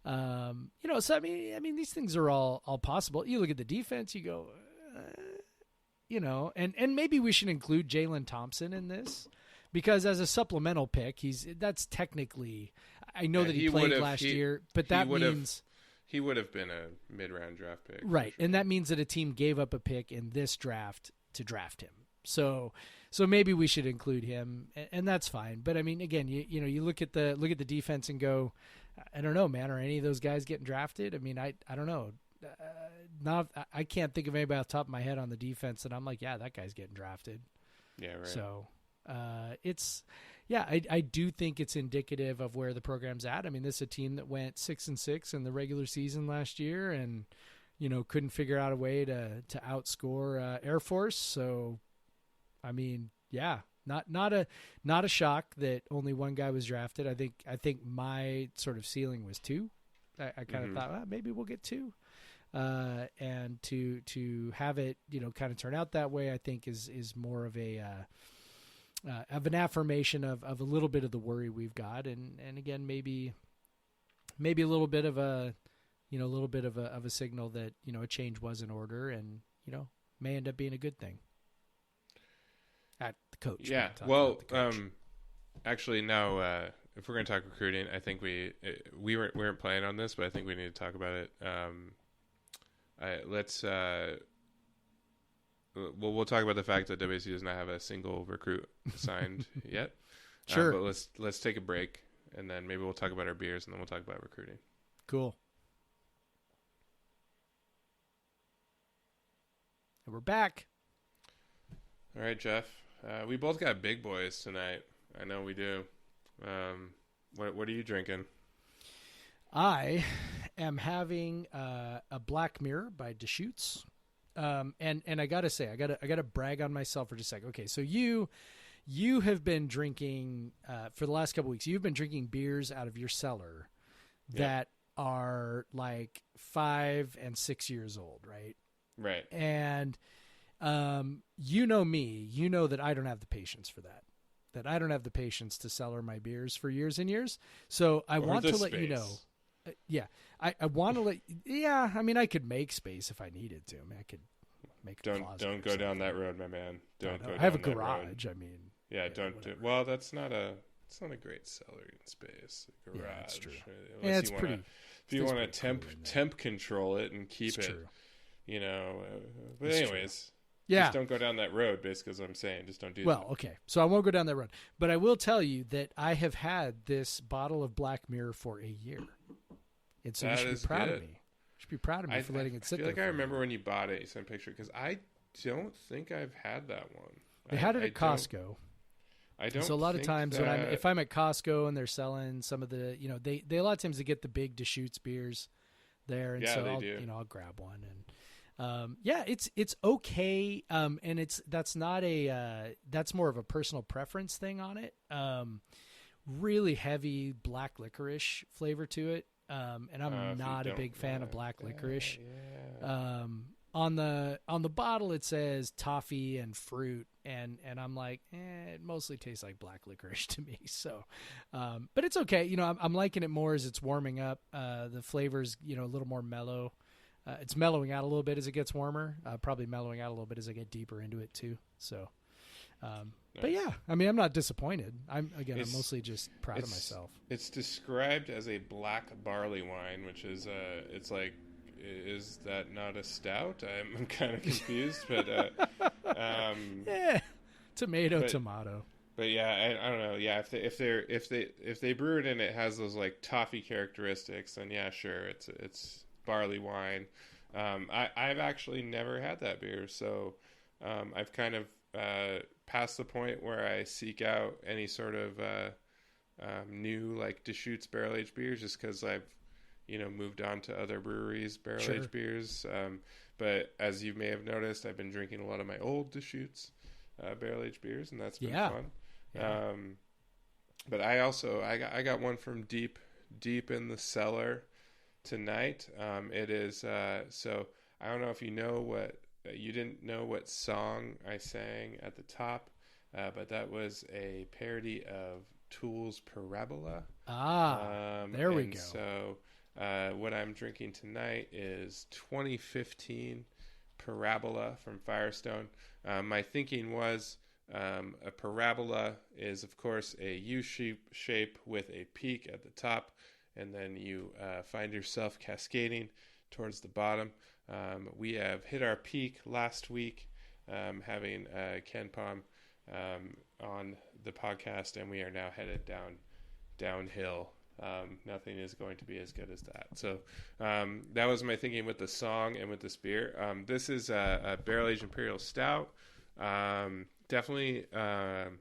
So I mean, these things are all possible. You look at the defense, you go, and maybe we should include Jalen Thompson in this because as a supplemental pick, that's technically, I know that he played last year, but that means he would have been a mid-round draft pick. Right. Sure. And that means that a team gave up a pick in this draft to draft him. So maybe we should include him, and that's fine. But I mean, again, you look at the defense and go, I don't know, man. Are any of those guys getting drafted? I mean, I don't know. I can't think of anybody off the top of my head on the defense that I'm like, yeah, that guy's getting drafted. Yeah, right. So I do think it's indicative of where the program's at. I mean, this is a team that went 6-6 in the regular season last year, and couldn't figure out a way to outscore Air Force. So. I mean, yeah, not a shock that only one guy was drafted. I think my sort of ceiling was 2. I kind of thought, well, maybe we'll get 2, and to have it kind of turn out that way, I think is more of an affirmation of a little bit of the worry we've got, and again maybe a little bit of a signal that a change was in order, and may end up being a good thing. At the coach. Yeah. Well, actually, no. If we're going to talk recruiting, I think we weren't planning on this, but I think we need to talk about it. We'll talk about the fact that WSU does not have a single recruit signed yet. Sure. But let's take a break, and then maybe we'll talk about our beers, and then we'll talk about recruiting. Cool. And we're back. All right, Jeff. We both got big boys tonight. I know we do. What are you drinking? I am having a Black Mirror by Deschutes. And I gotta say, I gotta brag on myself for just a second. Okay, so you have been drinking for the last couple weeks. You've been drinking beers out of your cellar that are like 5 and 6 years old, right? Right. And you know me, you know that I don't have the patience for that. That I don't have the patience to cellar my beers for years and years. So I want to let you know. I want to let. Yeah, I mean, I could make space if I needed to. I mean, I could make. Don't go down that road, my man. Don't go. I have a garage. I mean. Yeah, don't do. Well, that's not a. It's not a great cellaring space. A garage. Yeah, that's true. Unless it's pretty. If you want to temp control it and keep it, true. But it's anyways. True. Yeah. Just don't go down that road, basically, is what I'm saying. Just don't do that. Well, okay. So I won't go down that road. But I will tell you that I have had this bottle of Black Mirror for a year. And so you should be proud of me. You should be proud of me for letting it sit there. I feel like I remember when you bought it, you sent a picture, because I don't think I've had that one. They had it at Costco. I don't. So a lot of times if I'm at Costco and they're selling some of the, they a lot of times they get the big Deschutes beers there. And so I'll grab one and. It's okay. And that's more of a personal preference thing on it. Really heavy black licorice flavor to it. And I'm not a big fan of black licorice. Yeah. On the bottle, it says toffee and fruit. and I'm like, it mostly tastes like black licorice to me. So, but it's okay. You know, I'm liking it more as it's warming up. The flavor's, you know, a little more mellow. It's mellowing out a little bit as it gets warmer. Probably mellowing out a little bit as I get deeper into it too. So, but yeah, I mean, I'm not disappointed. I'm mostly just proud of myself. It's described as a black barley wine, which is it's like, is that not a stout? I'm kind of confused, but yeah, tomato. But yeah, I don't know. Yeah, if they brew it and it has those like toffee characteristics, then yeah, sure, it's barley wine. I've actually never had that beer, so I've kind of past the point where I seek out any sort of new like Deschutes barrel aged beers, just because I've moved on to other breweries barrel aged beers. But as you may have noticed, I've been drinking a lot of my old Deschutes barrel aged beers, and that's been fun. Yeah. But I got one from deep in the cellar tonight. It is so I don't know if you know you didn't know what song I sang at the top, but that was a parody of Tool's Parabola. There we go. So what I'm drinking tonight is 2015 Parabola from Firestone. My thinking was a parabola is, of course, a U-shape with a peak at the top, and then you find yourself cascading towards the bottom. We have hit our peak last week, having Ken Palm on the podcast, and we are now headed downhill. Nothing is going to be as good as that. So that was my thinking with the song and with this beer. This is a barrel-aged Imperial Stout. Definitely kind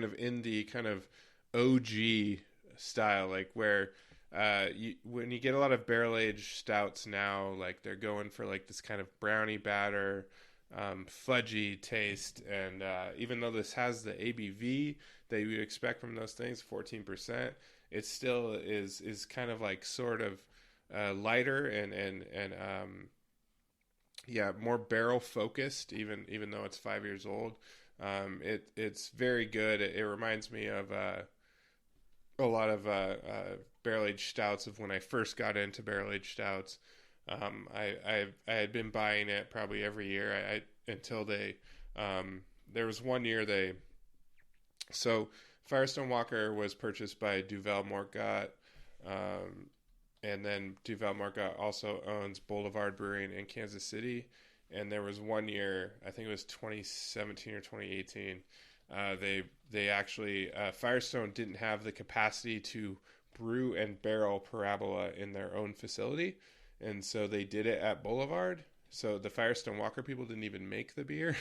of in the kind of OG style, like where when you get a lot of barrel-aged stouts now, like they're going for like this kind of brownie batter, fudgy taste, and even though this has the ABV that you would expect from those things, 14%, it still is kind of like sort of lighter and more barrel focused, even though it's 5 years old. It's very good. It reminds me of a lot of barrel-aged stouts of when I first got into barrel-aged stouts. I had been buying it probably every year until they there was one year so Firestone Walker was purchased by Duvel Mortgott, and then Duvel Mortgott also owns Boulevard Brewing in Kansas City. And there was one year, I think it was 2017 or 2018, they actually Firestone didn't have the capacity to brew and barrel Parabola in their own facility, and so they did it at Boulevard. So the Firestone Walker people didn't even make the beer.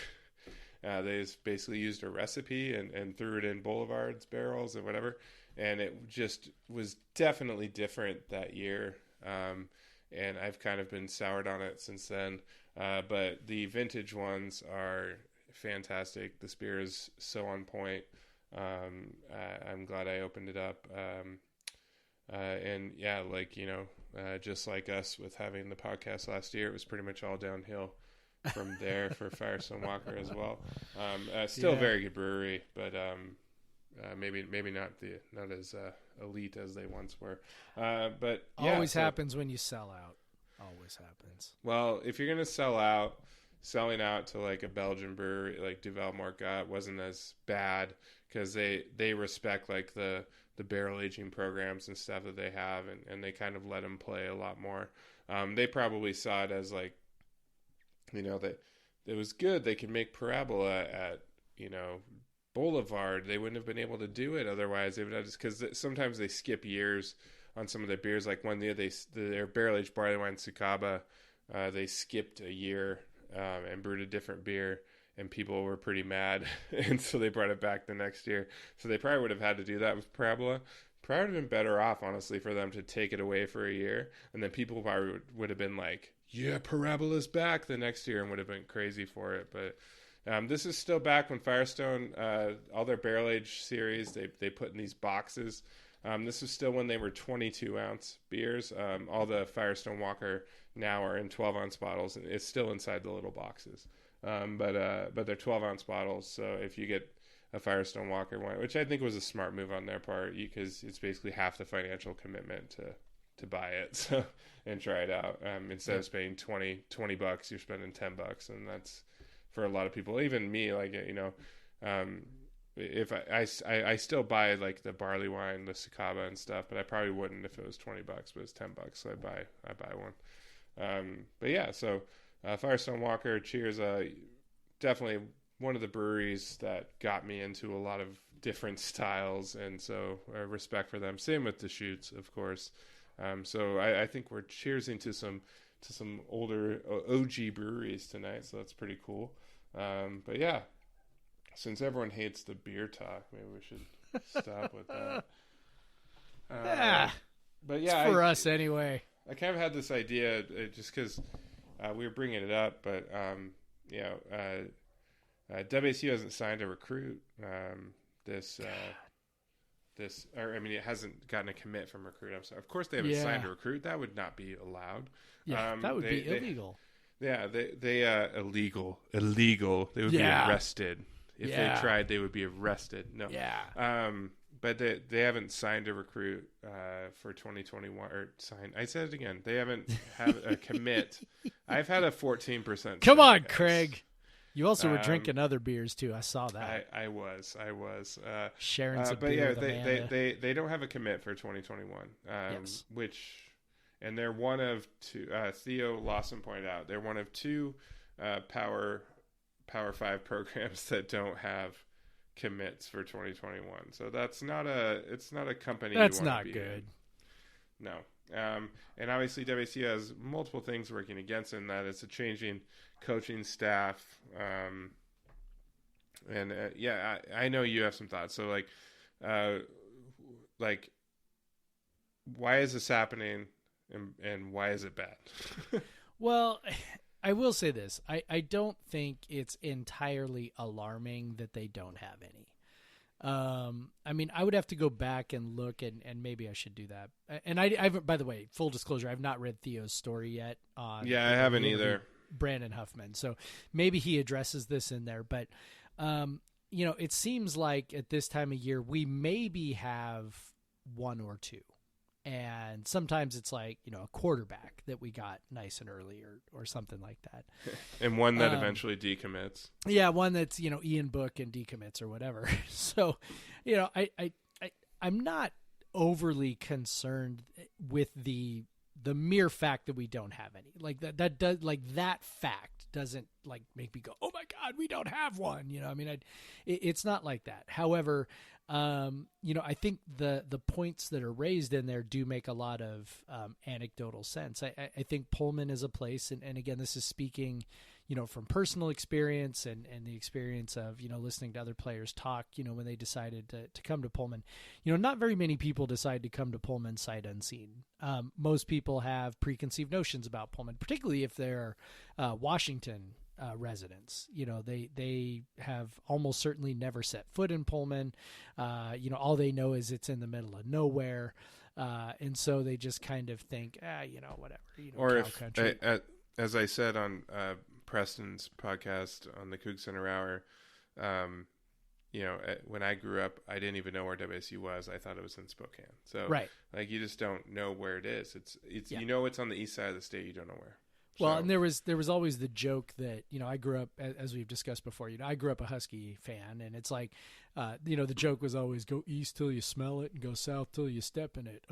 They just basically used a recipe and threw it in Boulevard's barrels and whatever, and it just was definitely different that year. And I've kind of been soured on it since then. But the vintage ones are fantastic. This beer is so on point. I'm glad I opened it up. And yeah, like, just like us with having the podcast last year, it was pretty much all downhill from there for Firestone Walker as well. Still a very good brewery, but maybe not as elite as they once were. But yeah, always happens when you sell out. Always happens. Well, if you're gonna selling out to like a Belgian brewery like Duvel Mortgott wasn't as bad, because they respect like the barrel aging programs and stuff that they have, and they kind of let them play a lot more. They probably saw it as like, that it was good. They could make Parabola at, Boulevard. They wouldn't have been able to do it otherwise. They would have just, because sometimes they skip years on some of their beers. Like one year their barrel aged barley wine Tsukaba, they skipped a year and brewed a different beer, and people were pretty mad, and so they brought it back the next year. So they probably would have had to do that with Parabola. Probably would have been better off, honestly, for them to take it away for a year, and then people probably would have been like, yeah, Parabola's back the next year, and would have been crazy for it. But this is still back when Firestone, all their barrel age series, they put in these boxes. This is still when they were 22-ounce beers. All the Firestone Walker now are in 12-ounce bottles, and it's still inside the little boxes. but they're 12-ounce bottles. So if you get a Firestone Walker one, which I think was a smart move on their part, because it's basically half the financial commitment to buy it, so and try it out. Instead of spending $20, you're spending $10, and that's for a lot of people, even me. Like, if I still buy like the barley wine, the Sakaba and stuff, but I probably wouldn't if it was $20, but it's $10, so I buy one. But yeah, so Firestone Walker, cheers. Definitely one of the breweries that got me into a lot of different styles, and so respect for them. Same with Deschutes, of course. So I think we're cheersing to some older OG breweries tonight, so that's pretty cool. But yeah, since everyone hates the beer talk, maybe we should stop with that. But yeah, it's for us anyway. I kind of had this idea just because we were bringing it up, but WSU hasn't signed a recruit. It hasn't gotten a commit from recruit. I'm sorry. Of course, they haven't signed a recruit. That would not be allowed. Yeah, that would be illegal. They illegal. They would be arrested if they tried. They would be arrested. No. Yeah. But they haven't signed a recruit for 2021 or signed. I said it again. They haven't had a commit. I've had a 14%. Come on, Craig. You also were drinking other beers too. I saw that. I was sharing some but beer yeah, with Amanda. they don't have a commit for 2021. Yes. And they're one of two. Theo Lawson pointed out they're one of two Power 5 programs that don't have commits for 2021. So it's not a company. That's you want not to be good. In. No. And obviously WSU has multiple things working against it, in that it's a changing coaching staff. I know you have some thoughts. So why is this happening, and why is it bad? Well, I will say this. I don't think it's entirely alarming that they don't have any. I mean, I would have to go back and look, and maybe I should do that. And I've, by the way, full disclosure, I've not read Theo's story yet. I haven't either. Brandon Huffman. So maybe he addresses this in there, but it seems like at this time of year, we maybe have one or two. And sometimes it's like, a quarterback that we got nice and early or something like that. And one that eventually decommits. Yeah, one that's, Ian Book and decommits or whatever. So, I'm not overly concerned with the mere fact that we don't have any. Like that fact doesn't make me go, oh my God, we don't have one. It's not like that. However, I think the points that are raised in there do make a lot of anecdotal sense. I think Pullman is a place, and again, this is speaking, from personal experience and the experience of, listening to other players talk, when they decided to come to Pullman. Not very many people decide to come to Pullman sight unseen. Most people have preconceived notions about Pullman, particularly if they're Washington residents. They have almost certainly never set foot in Pullman. All they know is it's in the middle of nowhere. And so they just kind of think, whatever. Or cow country. As I said on Preston's podcast on the Cougs Center Hour, when I grew up, I didn't even know where WSU was. I thought it was in Spokane. So right. You just don't know where it is. It's it's on the east side of the state. You don't know where. Well, and there was always the joke that, I grew up, as we've discussed before, I grew up a Husky fan, and it's like, the joke was always go east till you smell it and go south till you step in it.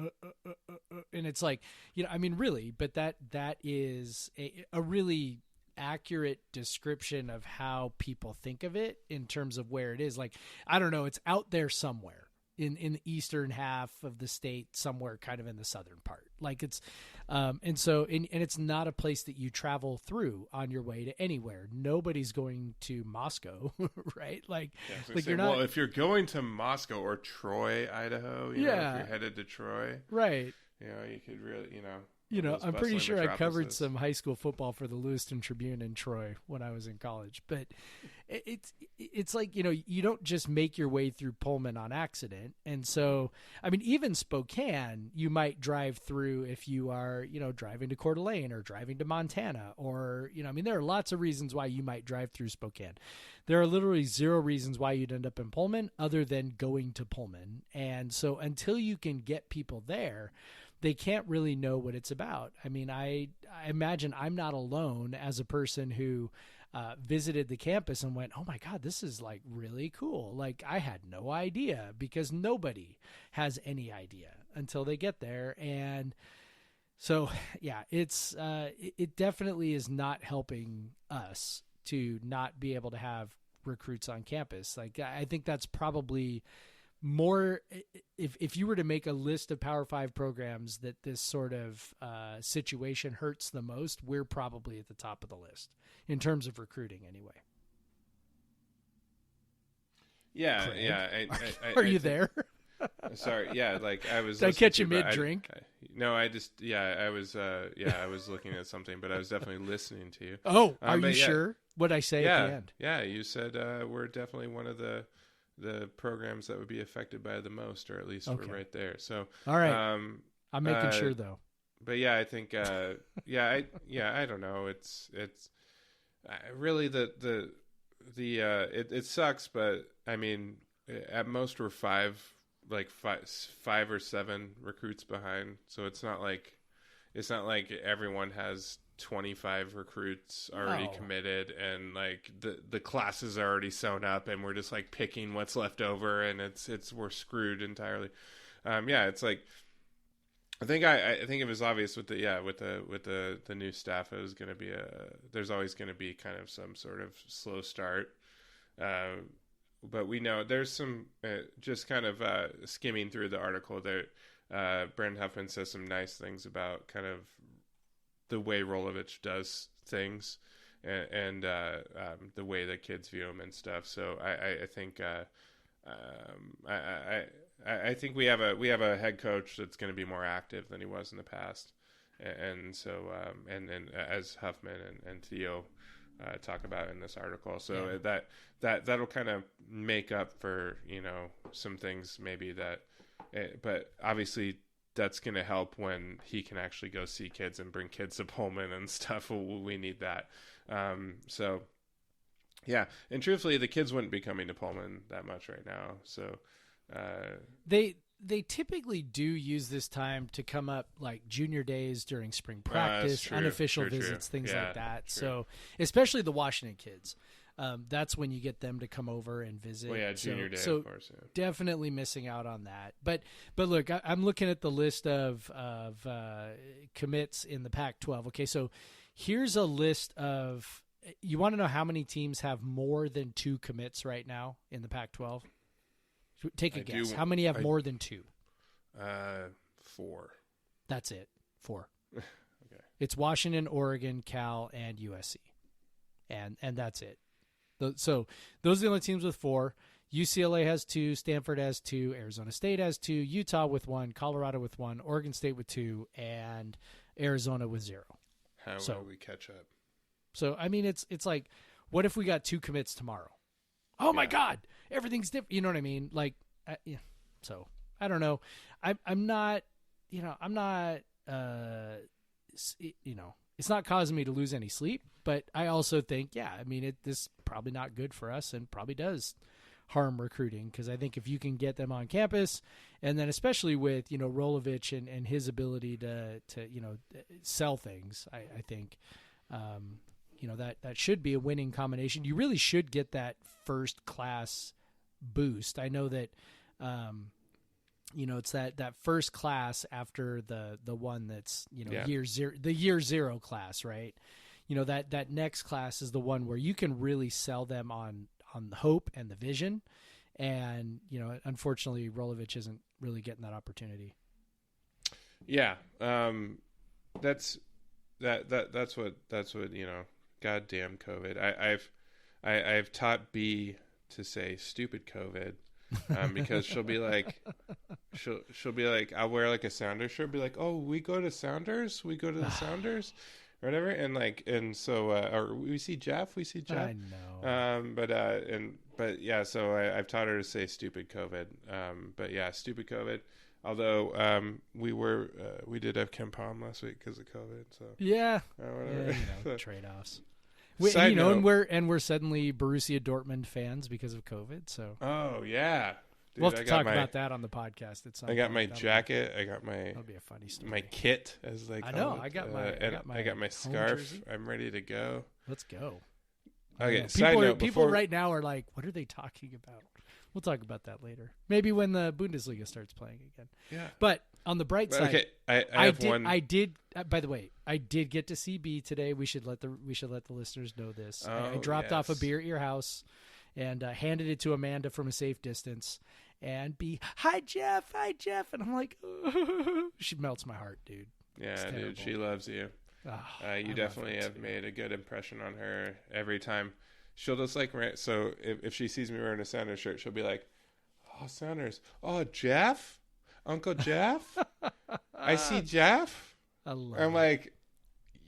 And it's like, really, but that is a really accurate description of how people think of it in terms of where it is. Like, I don't know, it's out there somewhere in the eastern half of the state, somewhere kind of in the southern part. Like it's, and it's not a place that you travel through on your way to anywhere. Nobody's going to Moscow, right? You're not. Well, if you're going to Moscow or Troy, Idaho, if you're headed to Troy, right? You could really, I'm pretty sure I covered some high school football for the Lewiston Tribune in Troy when I was in college. But it's like, you don't just make your way through Pullman on accident. And so, I mean, even Spokane, you might drive through if you are, driving to Coeur d'Alene or driving to Montana or, there are lots of reasons why you might drive through Spokane. There are literally zero reasons why you'd end up in Pullman other than going to Pullman. And so until you can get people there, they can't really know what it's about. I mean, I imagine I'm not alone as a person who visited the campus and went, oh my God, this is like really cool. Like I had no idea, because nobody has any idea until they get there. And so, yeah, it definitely is not helping us to not be able to have recruits on campus. Like I think that's probably more, if you were to make a list of Power 5 programs that this sort of situation hurts the most, we're probably at the top of the list in terms of recruiting anyway. Yeah. Craig, Yeah. Are you there? Sorry. Yeah. Like I was, did I catch you mid drink? I was looking at something, but I was definitely listening to you. Oh, are you sure what I say at the end? Yeah. You said, we're definitely one of the programs that would be affected by the most, or at least we're right there. So, all right. I'm making sure though. But yeah, I think, I don't know. It's really it sucks, but I mean, at most we're five or seven recruits behind. So it's not like everyone has 25 recruits already committed, and like the classes are already sewn up, and we're just like picking what's left over, and we're screwed entirely. It's like I think it was obvious with the new staff, it was going to be there's always going to be kind of some sort of slow start, but we know there's some just kind of skimming through the article there. Brandon Huffman says some nice things about kind of the way Rolovich does things, and the way that kids view him and stuff. So I think I think we have a head coach that's going to be more active than he was in the past, and so and as Huffman and Theo talk about in this article. So that'll kind of make up for some things maybe that, but obviously that's going to help when he can actually go see kids and bring kids to Pullman and stuff. We need that. So yeah. And truthfully, the kids wouldn't be coming to Pullman that much right now. So they typically do use this time to come up, like junior days during spring practice, unofficial visits, things like that. True. So especially the Washington kids, that's when you get them to come over and visit. Well, yeah, junior day, so of course. Yeah. Definitely missing out on that. But look, I'm looking at the list of commits in the Pac-12. Okay, so here's a list of. You want to know how many teams have more than 2 commits right now in the Pac-12? Take a guess. How many have more than 2? 4. That's it. 4. Okay. It's Washington, Oregon, Cal, and USC, and that's it. So those are the only teams with 4. UCLA has 2, Stanford has 2, Arizona State has 2, Utah with 1, Colorado with 1, Oregon State with 2, and Arizona with 0. How will we catch up? So I mean, it's like, what if we got 2 commits tomorrow? Oh my God, everything's different. You know what I mean? Like, so I don't know. I'm not. It's not causing me to lose any sleep, but I also think, this is probably not good for us and probably does harm recruiting, because I think if you can get them on campus, and then especially with, Rolovich and his ability to sell things, I think, that should be a winning combination. You really should get that first class boost. I know that, it's that first class after the one that's, year zero class, right? That next class is the one where you can really sell them on the hope and the vision. And, unfortunately Rolovich isn't really getting that opportunity. Yeah. That's what, goddamn COVID. I've taught B to say stupid COVID, because she'll be like, she'll be like, I'll wear like a Sounders shirt, be like, oh, we go to Sounders, we go to the Sounders, or whatever, and so or we see Jeff. I know. But yeah, so I've taught her to say stupid COVID. But yeah, stupid COVID. Although we did have Ken Palm last week because of COVID. So yeah, whatever. Trade-offs. Side note, and we're suddenly Borussia Dortmund fans because of COVID. So oh yeah, dude, we'll have to talk about that on the podcast. I got my jacket. I got my. That'll be a funny story. My kit, as they call it. I got my. I got my scarf. Jersey. I'm ready to go. Let's go. Okay. People right now are like, what are they talking about? We'll talk about that later. Maybe when the Bundesliga starts playing again. Yeah. But on the bright side, okay, I have one. I did. By the way, I did get to see B today. We should let the listeners know this. I dropped off a beer at your house, and handed it to Amanda from a safe distance. And B, hi Jeff, and I'm like, she melts my heart, dude. Yeah, dude, she loves you. You definitely have made a good impression on her every time. She'll just like, so if she sees me wearing a Sounders shirt, she'll be like, oh, Sounders. Oh, Jeff? Uncle Jeff? I see Jeff? I'm like,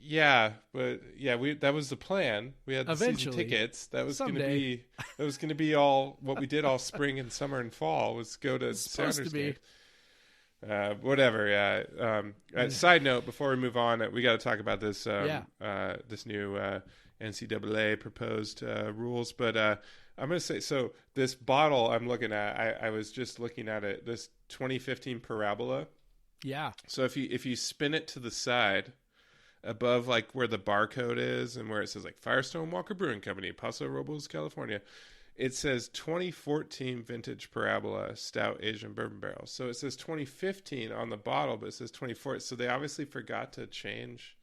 yeah, but yeah, that was the plan. We had the season tickets. That was going to be all what we did all spring and summer and fall was go to Sounders games. Whatever. Yeah. Side note, before we move on, we got to talk about this. This new NCAA proposed rules. But I'm going to say, so this bottle I'm looking at, I was just looking at it. This 2015 Parabola. Yeah. So if you spin it to the side, above like where the barcode is and where it says like Firestone Walker Brewing Company, Paso Robles, California. It says 2014 vintage Parabola Stout Asian Bourbon Barrel. So it says 2015 on the bottle, but it says 2014. So they obviously forgot to change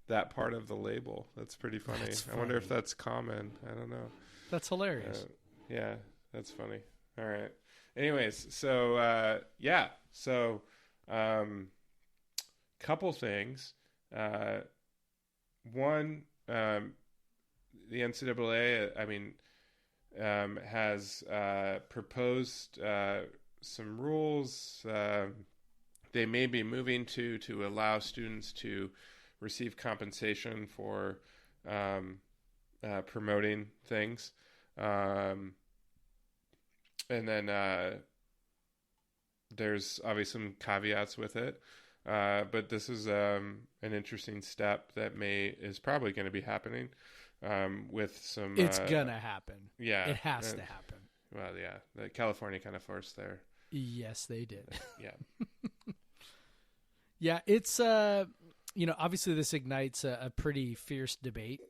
that part of the label. That's pretty funny. I wonder if that's common. I don't know. That's hilarious. Yeah, that's funny. All right. Anyways, so yeah. So couple things. One, the NCAA, has proposed some rules. They may be moving to allow students to receive compensation for promoting things. And then there's obviously some caveats with it. But this is an interesting step that is probably going to be happening with some... It's going to happen. Yeah. It has to happen. Well, yeah. California kind of forced their... Yes, they did. Yeah. Yeah, it's... obviously this ignites a pretty fierce debate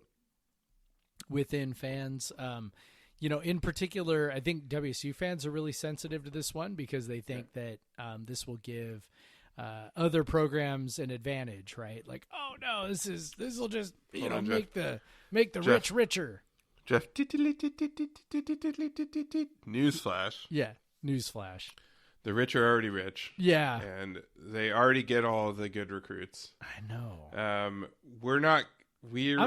within fans. In particular, I think WSU fans are really sensitive to this one because they think that this will give... other programs an advantage, right? Like, oh no, this will just make the Jeff, rich richer. Jeff, newsflash. Yeah, newsflash. The rich are already rich. Yeah, and they already get all the good recruits. I know. I'm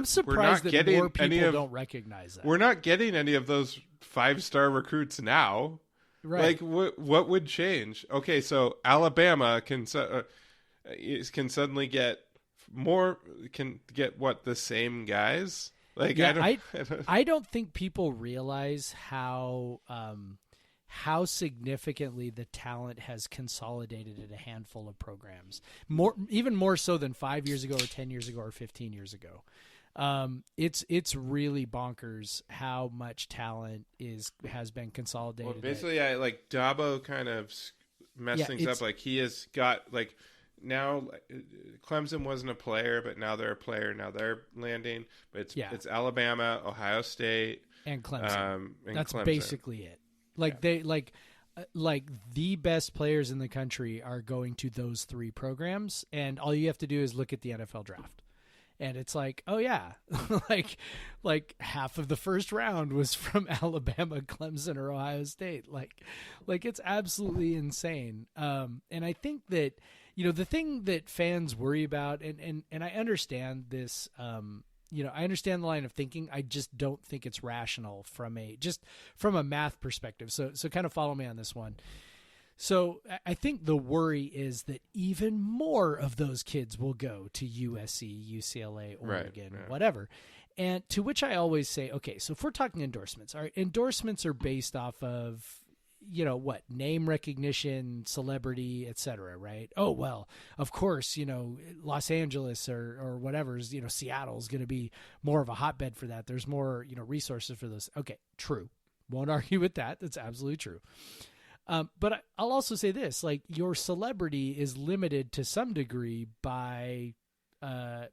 surprised that more people don't recognize that. We're not getting any of those 5-star recruits now. Right. Like, what would change? Okay, so Alabama can suddenly get more. Can get what, the same guys? Like, yeah, I don't think people realize how significantly the talent has consolidated in a handful of programs. Even more so than 5 years ago, or 10 years ago, or 15 years ago. It's really bonkers how much talent has been consolidated. Well, basically, like Dabo kind of messed things up. Like, he has got, like, now Clemson wasn't a player, but now they're a player. Now they're landing. But it's Alabama, Ohio State, and Clemson. That's Clemson. Basically it. Like they like the best players in the country are going to those three programs, and all you have to do is look at the NFL draft. And it's like, oh yeah, like half of the first round was from Alabama, Clemson, or Ohio State. Like it's absolutely insane. And I think that, the thing that fans worry about, and I understand this, I understand the line of thinking. I just don't think it's rational from a math perspective. So kind of follow me on this one. So I think the worry is that even more of those kids will go to USC, UCLA, Oregon, whatever. And to which I always say, okay, so if we're talking endorsements, our endorsements are based off of, what, name recognition, celebrity, et cetera, right? Oh, well, of course, Los Angeles or whatever's, Seattle's going to be more of a hotbed for that. There's more, resources for those. Okay, true. Won't argue with that. That's absolutely true. But I'll also say this, like, your celebrity is limited to some degree by your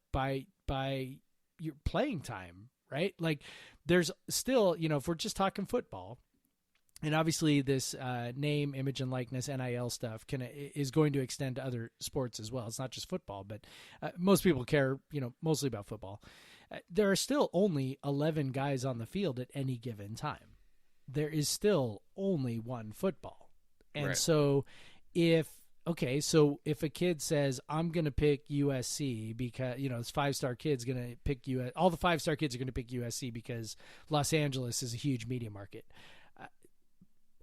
playing time, right? Like, there's still, if we're just talking football, and obviously this name, image, and likeness, NIL stuff is going to extend to other sports as well. It's not just football, but most people care, mostly about football. There are still only 11 guys on the field at any given time. There is still only one football. And so if a kid says, I'm going to pick USC because, this 5-star kid's going to pick all the 5-star kids are going to pick USC because Los Angeles is a huge media market.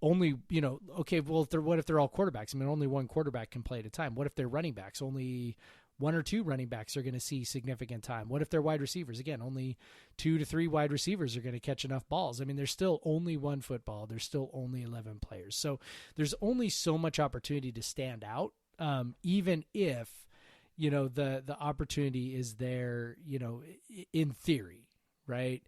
Only, what if they're all quarterbacks? I mean, only one quarterback can play at a time. What if they're running backs? Only 1 or 2 running backs are going to see significant time. What if they're wide receivers? Again, only 2 to 3 wide receivers are going to catch enough balls. I mean, there's still only one football. There's still only 11 players. So there's only so much opportunity to stand out, even if, the opportunity is there, in theory, right?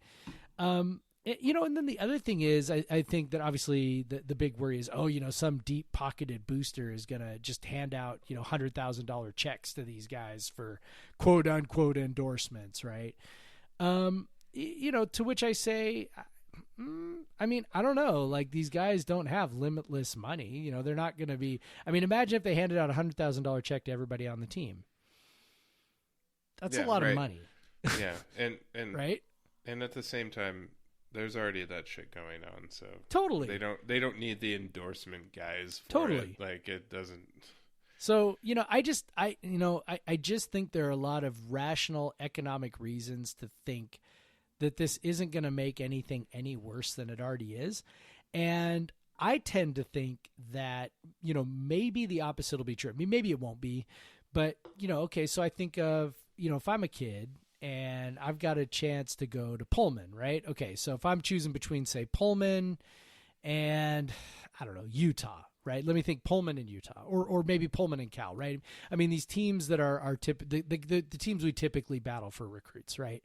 And then the other thing is, I think that obviously the big worry is, some deep-pocketed booster is going to just hand out, $100,000 checks to these guys for quote-unquote endorsements, right? To which I say, I don't know. Like, these guys don't have limitless money. They're not going to be – imagine if they handed out a $100,000 check to everybody on the team. That's a lot of money. Yeah, and right? And at the same time – there's already that shit going on, so totally they don't need the endorsement guys for totally it. Like, it doesn't. So I just think there are a lot of rational economic reasons to think that this isn't going to make anything any worse than it already is, and I tend to think that maybe the opposite will be true. I mean, maybe it won't be, but so I think of if I'm a kid and I've got a chance to go to Pullman, right? Okay, so if I'm choosing between, say, Pullman and, I don't know, Utah, right? Let me think Pullman and Utah, or maybe Pullman and Cal, right? I mean, these teams that are the teams we typically battle for recruits, right?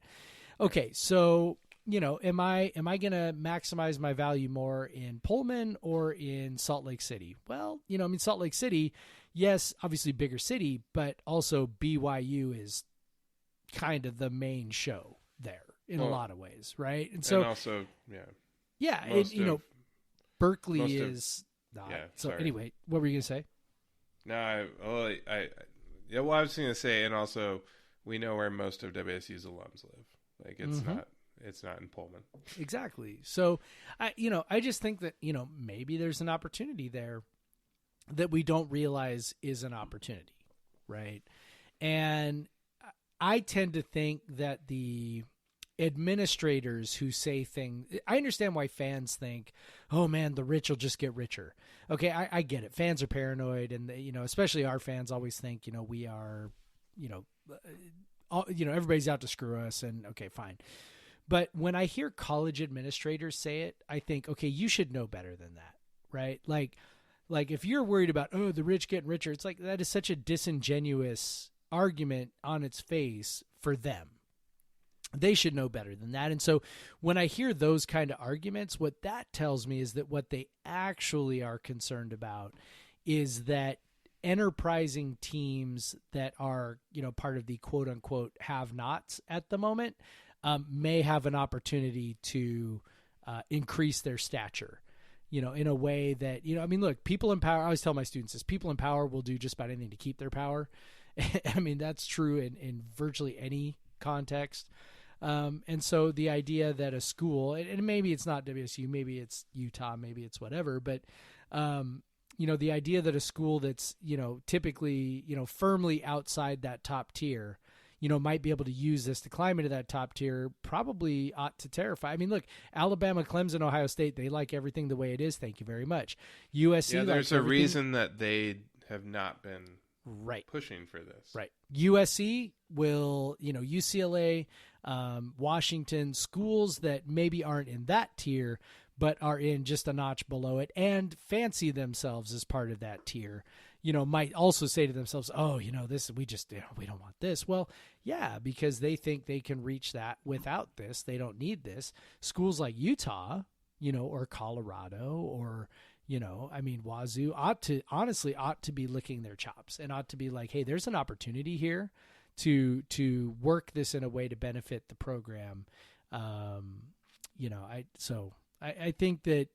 Okay, so, am I going to maximize my value more in Pullman or in Salt Lake City? Well, Salt Lake City, yes, obviously bigger city, but also BYU is kind of the main show there in a lot of ways, right? And so, and also, Berkeley is not. Yeah, so sorry. Anyway, what were you gonna say? No, I was going to say, and also, we know where most of WSU's alums live. Like, it's not in Pullman. Exactly. So, I just think that maybe there's an opportunity there that we don't realize is an opportunity, right? And I tend to think that the administrators who say things, I understand why fans think, oh man, the rich will just get richer. Okay, I get it. Fans are paranoid, and especially our fans always think, we are, everybody's out to screw us, and okay, fine. But when I hear college administrators say it, I think, okay, you should know better than that, right? Like if you're worried about, the rich getting richer, it's like that is such a disingenuous argument on its face for them. They should know better than that. And so when I hear those kind of arguments, what that tells me is that what they actually are concerned about is that enterprising teams that are, part of the quote unquote have-nots at the moment may have an opportunity to increase their stature, in a way that, look, people in power, I always tell my students this, people in power will do just about anything to keep their power. I mean, that's true in virtually any context. And so the idea that a school, and maybe it's not WSU, maybe it's Utah, maybe it's whatever, but, the idea that a school that's, typically, firmly outside that top tier, might be able to use this to climb into that top tier, probably ought to terrify. I mean, look, Alabama, Clemson, Ohio State, they like everything the way it is. Thank you very much. USC, yeah, there's a everything. reason that they have not been pushing for this. Right. USC will, UCLA, Washington, schools that maybe aren't in that tier, but are in just a notch below it and fancy themselves as part of that tier, might also say to themselves, oh, this, we don't want this. Well, yeah, because they think they can reach that without this. They don't need this. Schools like Utah, or Colorado or, Wazoo ought to be licking their chops and ought to be like, hey, there's an opportunity here to work this in a way to benefit the program. I think that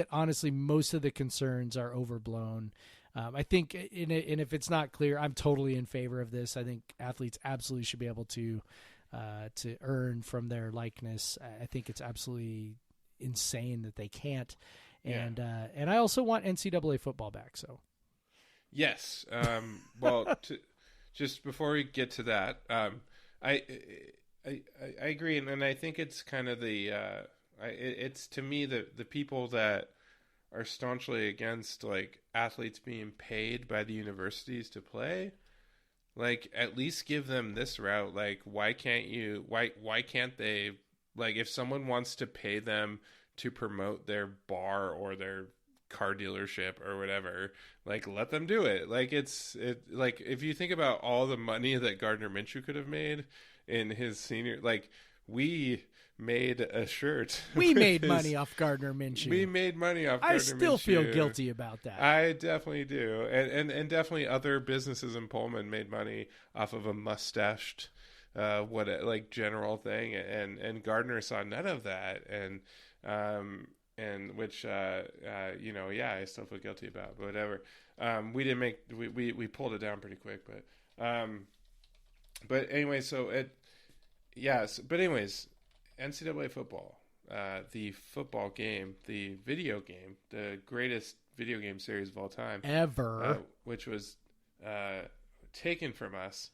honestly, most of the concerns are overblown. I think, and if it's not clear, I'm totally in favor of this. I think athletes absolutely should be able to earn from their likeness. I think it's absolutely insane that they can't. And I also want NCAA football back. So, yes. Well, just before we get to that, I agree, and I think it's kind of it's to me the people that are staunchly against like athletes being paid by the universities to play, like at least give them this route. Like, why can't they, like, if someone wants to pay them to promote their bar or their car dealership or whatever, like, let them do it. Like, like, if you think about all the money that Gardner Minshew could have made in his senior, like, we made a shirt. We made money off Gardner Minshew. We made money off Gardner Minshew. I still feel guilty about that. I definitely do. And definitely other businesses in Pullman made money off of a mustached general thing, and Gardner saw none of that, and which I still feel guilty about, but whatever. We pulled it down pretty quick, but anyway, NCAA football, the football game, the video game, the greatest video game series of all time ever, which was taken from us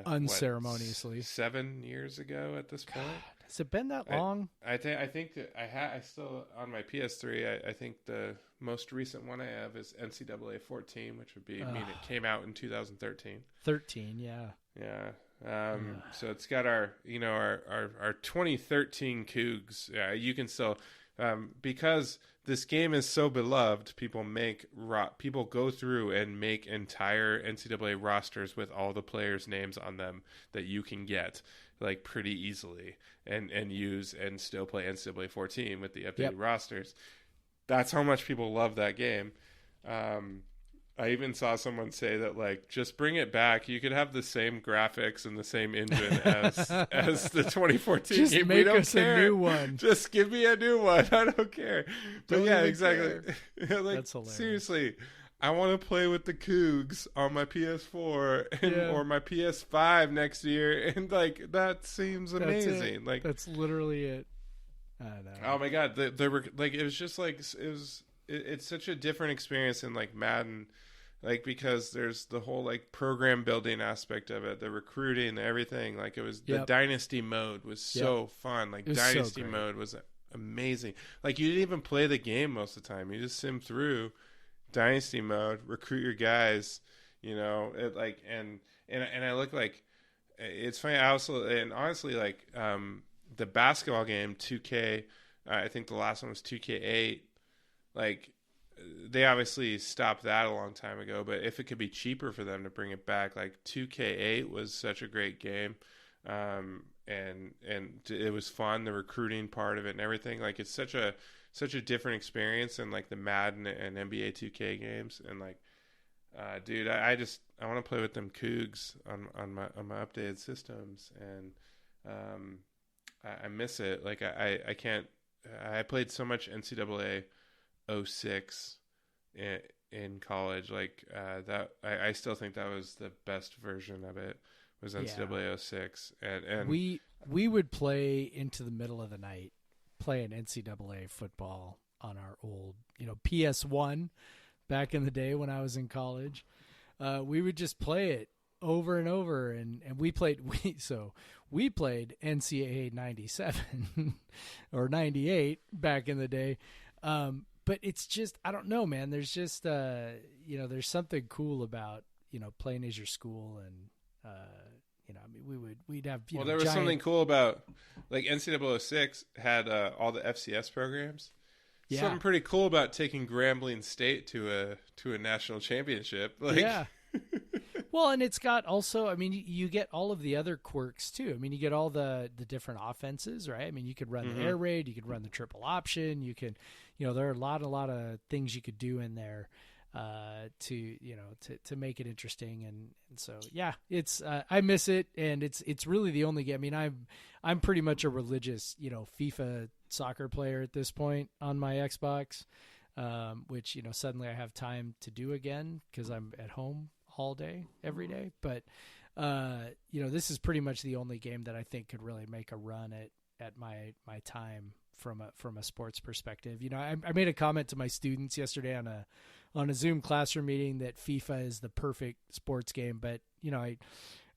unceremoniously 7 years ago at this point. Has it been that long? I think that I still on my PS3. I think the most recent one I have is NCAA 14, which would be mean it came out in 2013. 13, yeah. So it's got our 2013 Cougs. You can still because this game is so beloved. People go through and make entire NCAA rosters with all the players' names on them that you can get, like, pretty easily and use and still play NCAA 14 with the updated rosters. That's how much people love that game. I even saw someone say that, like, just bring it back. You could have the same graphics and the same engine as the 2014 just game. Make we don't us care. a new one. Just give me a new one. I don't care. But yeah, exactly. Like, that's hilarious. Seriously, I want to play with the Cougs on my PS4 or my PS5 next year, and like that seems amazing. Like, that's literally it. I know. Oh my god, there were like, it was just like it's such a different experience in like Madden. Like, because there's the whole like program building aspect of it, the recruiting, everything. Like, it was the dynasty mode was so fun. Like, dynasty mode was amazing. Like, you didn't even play the game most of the time. You just sim through dynasty mode, recruit your guys. It like and I look like, it's funny. I also, and honestly, like the basketball game 2K. I think the last one was 2K8. Like, they obviously stopped that a long time ago, but if it could be cheaper for them to bring it back, like 2K8 was such a great game. And it was fun, the recruiting part of it and everything. Like, it's such a different experience than like the Madden and NBA 2K games. And like, dude, I want to play with them Cougs on my updated systems. And, I miss it. Like, I can't, I played so much NCAA 06 in college, like that. I still think that was the best version of it, was NCAA 06, and we would play into the middle of the night, playing NCAA football on our old PS1 back in the day when I was in college. We would just play it over and over, and we played NCAA 97 or 98 back in the day. But it's just, I don't know, man. There's just, there's something cool about, playing as your school. And, I mean, we'd have, there was something cool about, like, NCAA 06 had all the FCS programs. Yeah. Something pretty cool about taking Grambling State to a national championship. Like, yeah. Well, and it's got also, I mean, you get all of the other quirks too. I mean, you get all the different offenses, right? I mean, you could run the air raid, you could run the triple option, you can, there are a lot of things you could do in there to make it interesting. And so, yeah, it's I miss it, and it's really the only game. I mean, I'm pretty much a religious, FIFA soccer player at this point on my Xbox, which, suddenly I have time to do again because I'm at home all day, every day. But, this is pretty much the only game that I think could really make a run at my time from a sports perspective. I made a comment to my students yesterday on a Zoom classroom meeting that FIFA is the perfect sports game. But,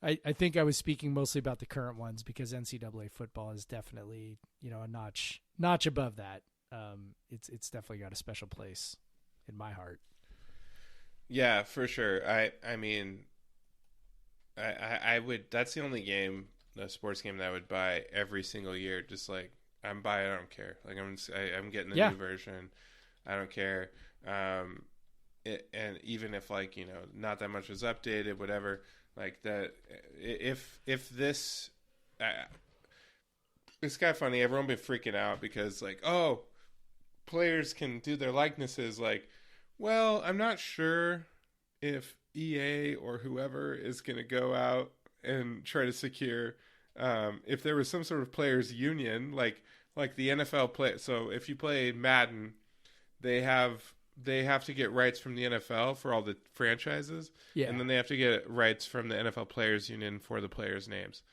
I think I was speaking mostly about the current ones because NCAA football is definitely, a notch above that. It's definitely got a special place in my heart. Yeah, for sure. I mean, I would. That's the only game, the sports game that I would buy every single year. Just like I'm buying, I don't care. Like I'm getting the new version. I don't care. And even if not that much was updated, whatever. Like that. If this, it's kind of funny. Everyone been freaking out because players can do their likenesses. Like, well, I'm not sure if EA or whoever is going to go out and try to secure if there was some sort of players union, like the NFL play. So if you play Madden, they have to get rights from the NFL for all the franchises, and then they have to get rights from the NFL Players Union for the players' names.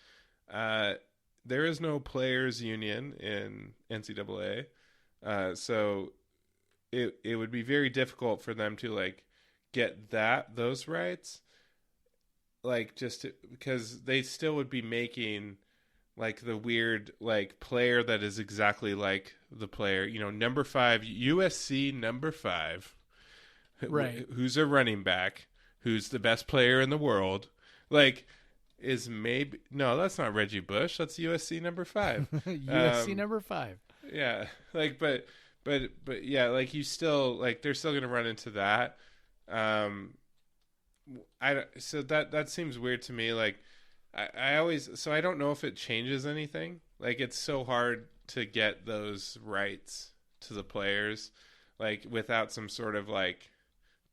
There is no players union in NCAA, so it would be very difficult for them to get those rights, because they still would be making the weird player that is exactly like the player, number 5 USC number 5, right? Who's a running back, who's the best player in the world, is maybe no, that's not Reggie Bush, that's USC number 5. USC number 5. Yeah, but yeah, you still they're still gonna run into that. So that seems weird to me. I always, so I don't know if it changes anything. It's so hard to get those rights to the players, without some sort of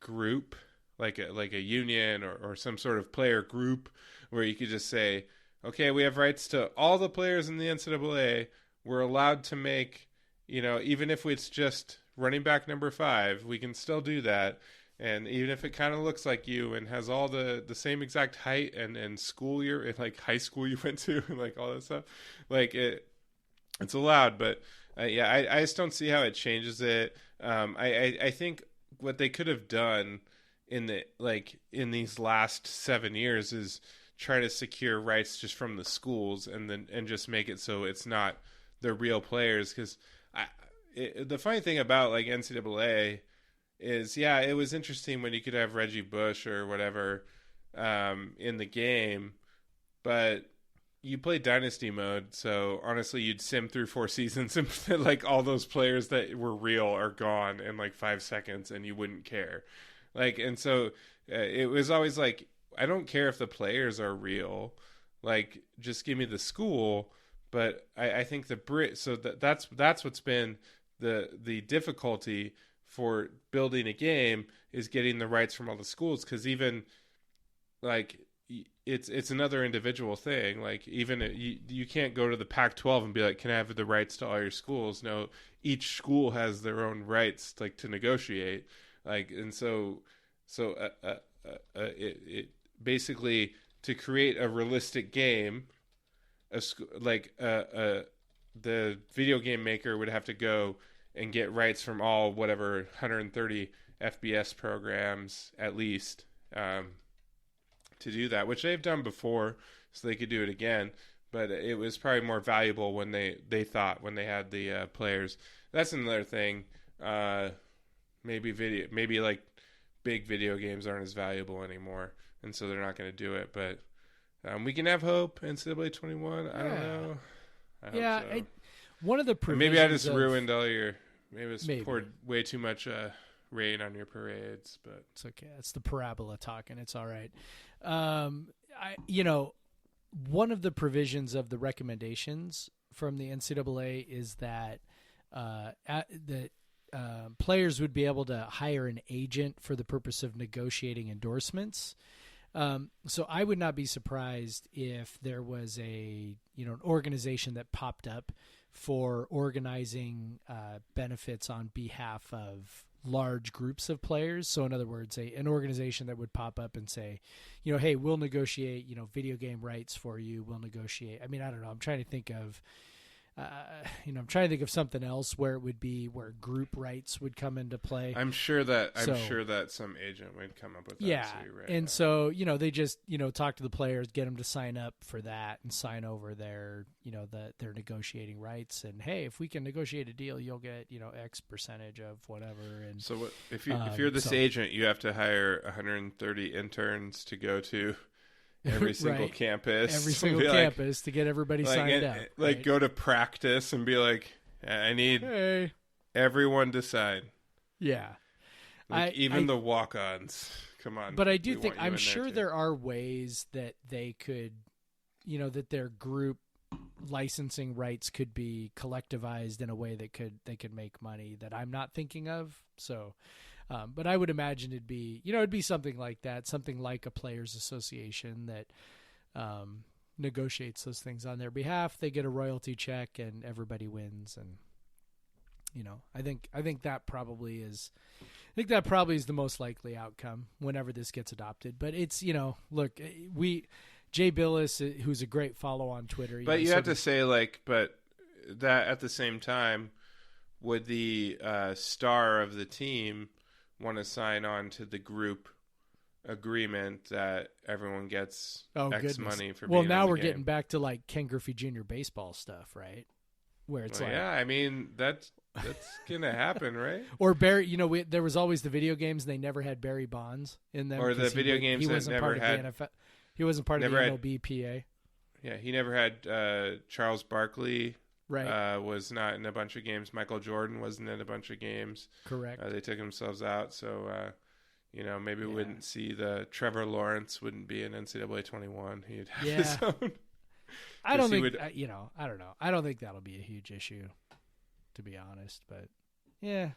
group, like a union or some sort of player group where you could just say, okay, we have rights to all the players in the NCAA. We're allowed to make, even if it's just running back number 5, we can still do that. And even if it kind of looks like you and has all the same exact height and school year, high school you went to, and all that stuff, it's allowed. But I just don't see how it changes it. I think what they could have done in these last 7 years is try to secure rights just from the schools and just make it so it's not the real players. Because the funny thing about NCAA is, it was interesting when you could have Reggie Bush or whatever in the game, but you play dynasty mode, so honestly you'd sim through 4 seasons and all those players that were real are gone in 5 seconds and you wouldn't care. And so it was always I don't care if the players are real, just give me the school. But I think that's what's been the difficulty for building a game, is getting the rights from all the schools, because even it's another individual thing. Even you can't go to the Pac-12 and be like, can I have the rights to all your schools? No, each school has their own rights to negotiate. And so it basically, to create a realistic game, the video game maker would have to go and get rights from all 130 FBS programs at least, to to do that, which they've done before, so they could do it again. But it was probably more valuable when they had the players. That's another thing. Maybe like big video games aren't as valuable anymore, and so they're not going to do it. But we can have hope. NCAA 21. I don't know. I hope so. One of the provisions maybe I just ruined all your. Maybe poured way too much rain on your parades, but it's okay. It's the parabola talking. It's all right. One of the provisions of the recommendations from the NCAA is that players would be able to hire an agent for the purpose of negotiating endorsements. So I would not be surprised if there was an organization that popped up for organizing benefits on behalf of large groups of players. So in other words, an organization that would pop up and say, hey, we'll negotiate, video game rights for you. We'll negotiate. I mean, I don't know. I'm trying to think of something else where it would be where group rights would come into play. I'm sure that some agent would come up with that. Yeah. Too, And so, they just, talk to the players, get them to sign up for that and sign over their negotiating rights. And hey, if we can negotiate a deal, you'll get, X percentage of whatever. And so if you're this agent, you have to hire 130 interns to go to every single campus. Every single campus to get everybody signed up. Go to practice and be like, I need everyone to sign. Yeah. Even the walk-ons. Come on. But I do think, I'm sure there are ways that they could, that their group licensing rights could be collectivized in a way that they could make money that I'm not thinking of. So, but I would imagine it'd be something like that, something like a players association that negotiates those things on their behalf. They get a royalty check and everybody wins. And, I think that probably is the most likely outcome whenever this gets adopted. But it's, look, Jay Billis, who's a great follow on Twitter. But you have to say but that at the same time, would the star of the team want to sign on to the group agreement that everyone gets X money for being in the now we're game? getting back to like Ken Griffey Jr. baseball stuff, right? Where it's yeah, I mean that's gonna happen, right? Or Barry, there was always the video games and they never had Barry Bonds in them, or the video games he that wasn't never part had of the NFL. He wasn't part of the NLBPA. Yeah, he never had Charles Barkley. Right. Was not in a bunch of games. Michael Jordan wasn't in a bunch of games. Correct. They took themselves out. So, maybe we wouldn't see the Trevor Lawrence wouldn't be in NCAA 21. He'd have his own. I don't think, I don't know. I don't think that'll be a huge issue, to be honest. But, yeah,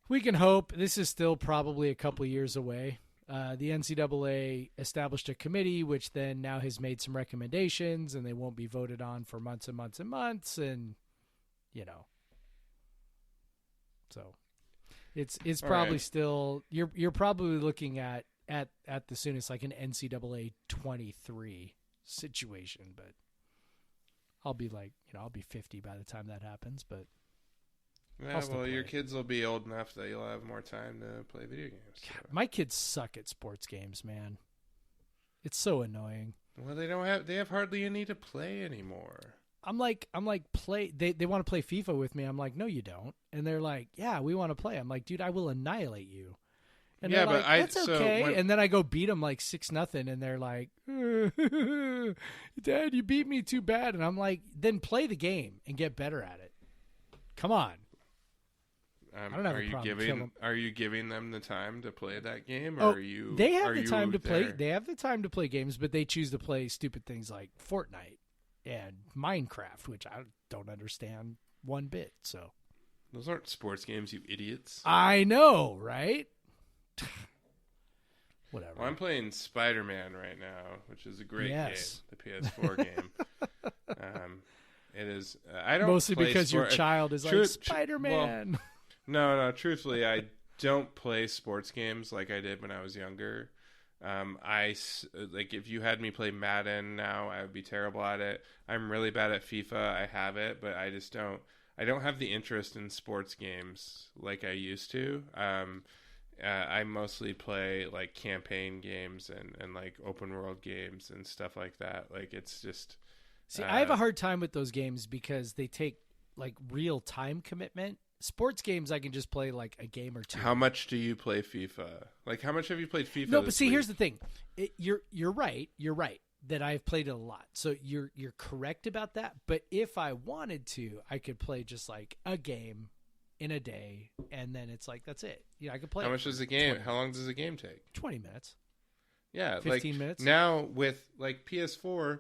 we can hope. This is still probably a couple years away. The NCAA established a committee, which then now has made some recommendations, and they won't be voted on for months and months and months. And, so it's probably still, you're probably looking at the soonest like an NCAA 23 situation, but I'll be like, I'll be 50 by the time that happens, but. Yeah, well, your kids will be old enough that you'll have more time to play video games. So. God, my kids suck at sports games, man. It's so annoying. Well, they have hardly any to play anymore. I'm like, play. They want to play FIFA with me. I'm like, no, you don't. And they're like, yeah, we want to play. I'm like, dude, I will annihilate you. And yeah, but like, that's okay. And then I go beat them like 6-0, and they're like, Dad, you beat me too bad. And I'm like, then play the game and get better at it. Come on. I don't have a problem. Are you giving them the time to play that game, or are you? They have the time to play. They have the time to play games, but they choose to play stupid things like Fortnite and Minecraft, which I don't understand one bit. So those aren't sports games, you idiots. I know, right? Whatever. Well, I'm playing Spider-Man right now, which is a great game, the PS4 game. It is. I don't mostly because your child is like Spider-Man. Well, no. Truthfully, I don't play sports games like I did when I was younger. If you had me play Madden now, I would be terrible at it. I'm really bad at FIFA. I have it, but I just don't. I don't have the interest in sports games like I used to. I mostly play like campaign games and like open world games and stuff like that. Like it's just see, I have a hard time with those games because they take like real time commitment. Sports games I can just play like a game or two. How much do you play FIFA? Like how much have you played FIFA? No, but see, here's the thing. You're right. You're right that I've played it a lot. So you're correct about that. But if I wanted to, I could play just like a game in a day, and then it's like that's it. I could play. How much does the game? How long does the game take? 20 minutes. Yeah, 15 like, minutes. Now with like PS4,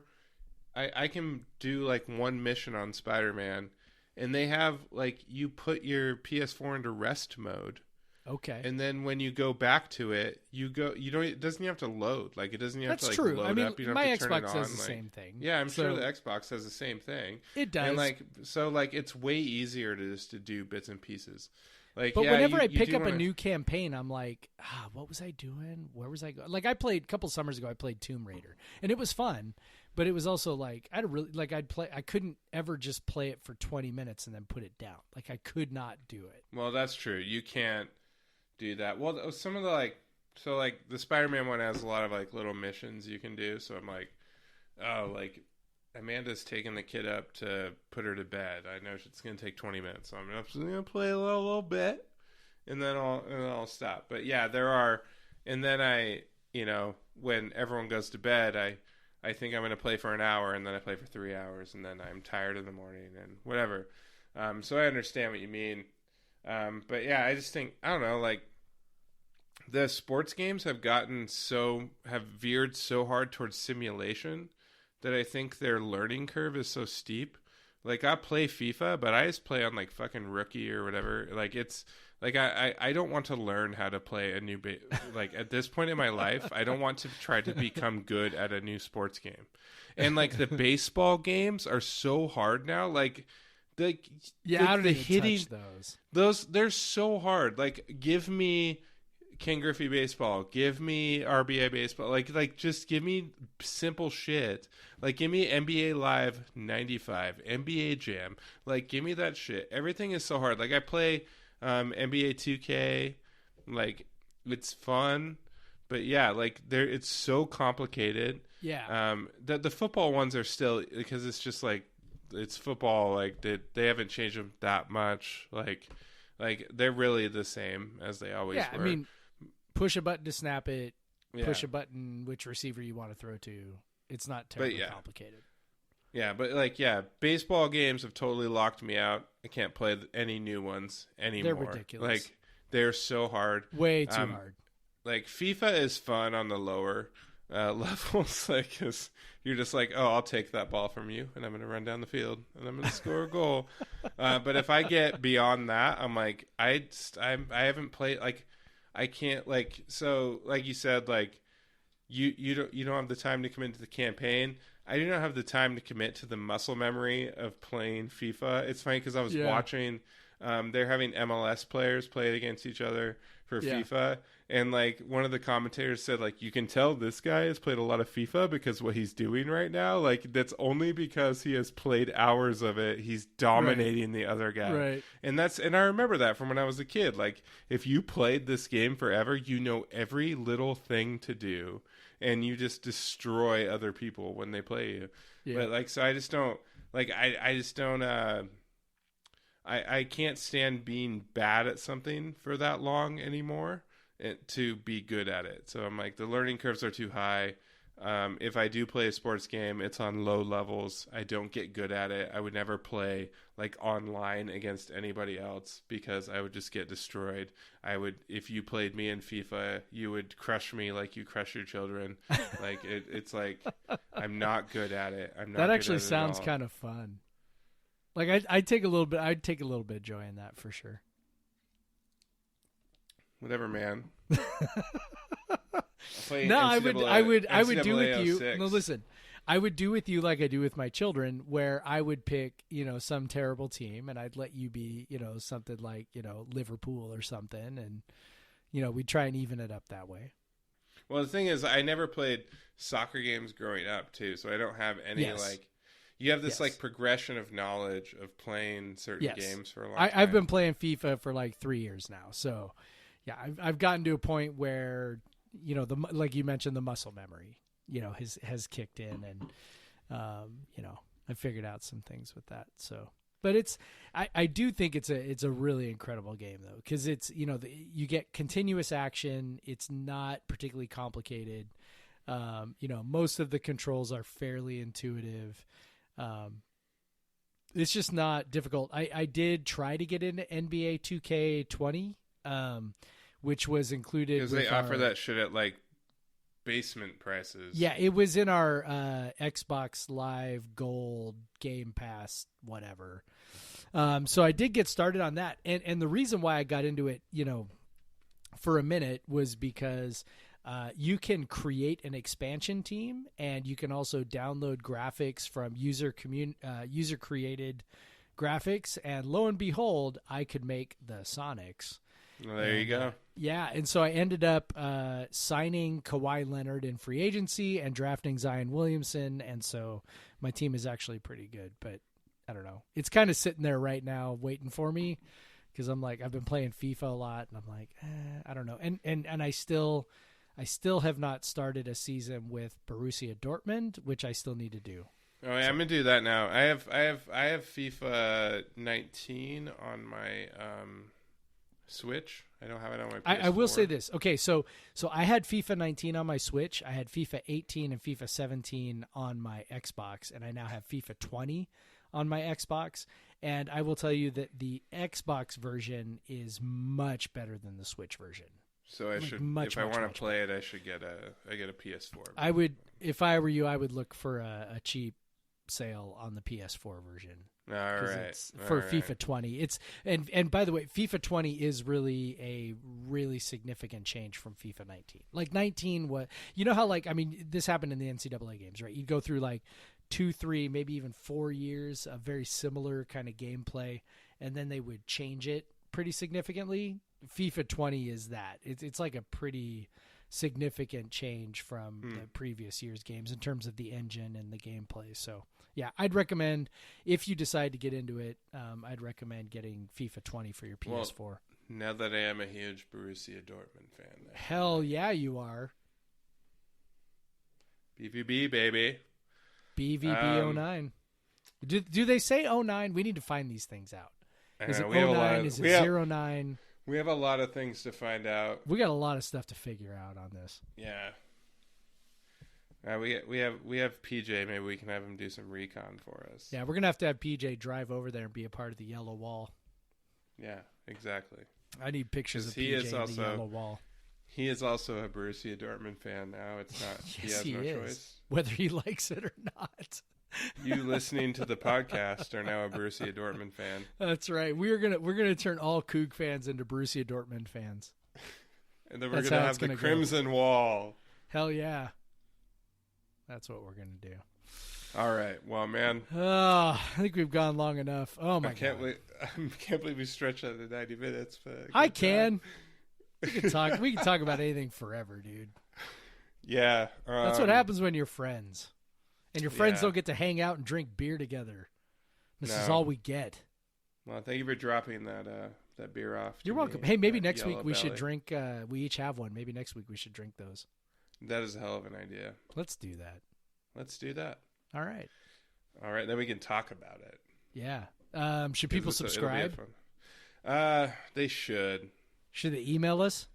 I can do like one mission on Spider-Man, and they have like you put your PS4 into rest mode. Okay. And then when you go back to it, you don't. It doesn't have to load. Like it doesn't have That's to like true. load I mean, up. You don't my have to turn Xbox it on. does the same thing. Yeah, I'm sure the Xbox does the same thing. It does. And like so, like it's way easier to do bits and pieces. Like, but yeah, whenever I you pick do up wanna... a new campaign, I'm like, what was I doing? Where was I going? Like I played a couple summers ago. I played Tomb Raider, and it was fun. But it was also like I couldn't ever just play it for 20 minutes and then put it down. Like I could not do it. Well, that's true. You can't do that. Well, some of the like the Spider-Man one has a lot of like little missions you can do. So I'm like, oh, like Amanda's taking the kid up to put her to bed. I know it's going to take 20 minutes. So I'm just going to play a little bit and then I'll stop. But yeah, there are. And then when everyone goes to bed, I think I'm going to play for an hour and then I play for 3 hours and then I'm tired in the morning and whatever. So I understand what you mean. But yeah, I just think, I don't know, like the sports games have veered so hard towards simulation that I think their learning curve is so steep. Like I play FIFA, but I just play on like fucking Rookie or whatever. Like it's like I don't want to learn how to play a new like at this point in my life, I don't want to try to become good at a new sports game. And like the baseball games are so hard now. Like I don't even touch those. They're so hard. Like give me Ken Griffey baseball, give me RBI baseball, like just give me simple shit. Like give me NBA Live 95, NBA Jam, like give me that shit. Everything is so hard. Like I play NBA 2K, like it's fun, but yeah, like it's so complicated. Yeah. The football ones are still, because it's just like it's football. Like they haven't changed them that much. Like they're really the same as they always were. I mean, push a button to snap it. Yeah. Push a button which receiver you want to throw to. It's not terribly complicated. Yeah, but baseball games have totally locked me out. I can't play any new ones anymore. They're ridiculous. Like they're so hard. Way too hard. Like FIFA is fun on the lower levels, like cause you're just like, oh, I'll take that ball from you, and I'm gonna run down the field, and I'm gonna score a goal. But if I get beyond that, I'm like, I haven't played, like, I can't, like, so like you said, like you don't have the time to commit to the campaign. I do not have the time to commit to the muscle memory of playing FIFA. It's funny because I was watching. They're having MLS players play against each other for FIFA. And, like, one of the commentators said, like, you can tell this guy has played a lot of FIFA because what he's doing right now, like, that's only because he has played hours of it. He's dominating the other guy. Right. And I remember that from when I was a kid. Like, if you played this game forever, you know every little thing to do. And you just destroy other people when they play you. Yeah. But, like, so I just don't, like, I just don't, I can't stand being bad at something for that long anymore to be good at it. So I'm like, the learning curves are too high. If I do play a sports game, it's on low levels. I don't get good at it. I would never play like online against anybody else because I would just get destroyed. If you played me in FIFA, you would crush me like you crush your children. Like it's like, I'm not good at it. That actually sounds kind of fun. Like I'd take a little bit of joy in that for sure. Whatever, man. No, I would do with you. No, listen, I would do with you like I do with my children, where I would pick, some terrible team, and I'd let you be, something like, Liverpool or something, and we'd try and even it up that way. Well, the thing is, I never played soccer games growing up too, so I don't have any like. You have this like progression of knowledge of playing certain games for a long time. I've been playing FIFA for like 3 years now, so yeah, I've gotten to a point where, like you mentioned, the muscle memory, has kicked in, and I figured out some things with that. So, but I do think it's a really incredible game though, because it's, you get continuous action. It's not particularly complicated. Most of the controls are fairly intuitive. It's just not difficult. I did try to get into NBA 2K20, which was included. Because they offer that shit at like basement prices. Yeah, it was in our Xbox Live Gold Game Pass, whatever. So I did get started on that. And the reason why I got into it, for a minute was because you can create an expansion team, and you can also download graphics from user created graphics. And lo and behold, I could make the Sonics. Well, there you go. Yeah, and so I ended up signing Kawhi Leonard in free agency and drafting Zion Williamson, and so my team is actually pretty good. But I don't know. It's kind of sitting there right now waiting for me, because I'm like, I've been playing FIFA a lot, and I'm like, I don't know. And I still have not started a season with Borussia Dortmund, which I still need to do. Oh, yeah, I'm gonna do that now. I have FIFA 19 on my Switch. I don't have it on my PS4. I will say this. Okay, so I had FIFA 19 on my Switch. I had FIFA 18 and FIFA 17 on my Xbox, and I now have FIFA 20 on my Xbox. And I will tell you that the Xbox version is much better than the Switch version. So I should, if I want to play it, I should get a PS4. I would, if I were you, I would look for a cheap sale on the PS4 version. All right. For FIFA 20. It's and by the way, FIFA 20 is really a really significant change from FIFA 19. Like 19 was, how this happened in the NCAA games, right? You'd go through like 2, 3, maybe even 4 years of very similar kind of gameplay, and then they would change it pretty significantly. FIFA 20 is that. It's like a pretty significant change from the previous year's games in terms of the engine and the gameplay. So yeah, I'd recommend, if you decide to get into it, I'd recommend getting FIFA 20 for your PS4. Well, now that I am a huge Borussia Dortmund fan. Hell yeah, you are. BVB, baby. BVB 09. Do they say 09? We need to find these things out. Is it 09? Is it 09? We have a lot of things to find out. We got a lot of stuff to figure out on this. Yeah. We have PJ. Maybe we can have him do some recon for us. Yeah, we're gonna have to have PJ drive over there and be a part of the yellow wall. Yeah, exactly. I need pictures of PJ in the yellow wall. He is also a Borussia Dortmund fan now. It's not. Yes, he has no is. choice. Whether he likes it or not. You listening to the podcast are now a Borussia Dortmund fan. That's right. We're gonna turn all Coug fans into Borussia Dortmund fans. And then we're gonna have the Crimson Wall. Hell yeah. That's what we're gonna do. All right. Well, man. Oh, I think we've gone long enough. Oh my god. I can't believe we stretched out to 90 minutes. But I can. We can talk about anything forever, dude. Yeah. That's what happens when you're friends. And your friends don't get to hang out and drink beer together. This is all we get. Well, thank you for dropping that beer off. You're welcome. Hey, maybe next week we should drink. We each have one. Maybe next week we should drink those. That is a hell of an idea. Let's do that. Let's do that. All right. All right. Then we can talk about it. Yeah. Should people subscribe? They should. Should they email us?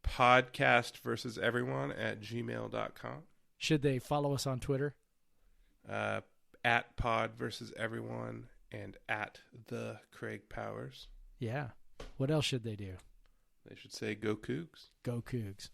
podcastversuseveryone@gmail.com. Should they follow us on Twitter? At podversuseveryone and at the Craig Powers. Yeah. What else should they do? They should say go Cougs. Go Cougs.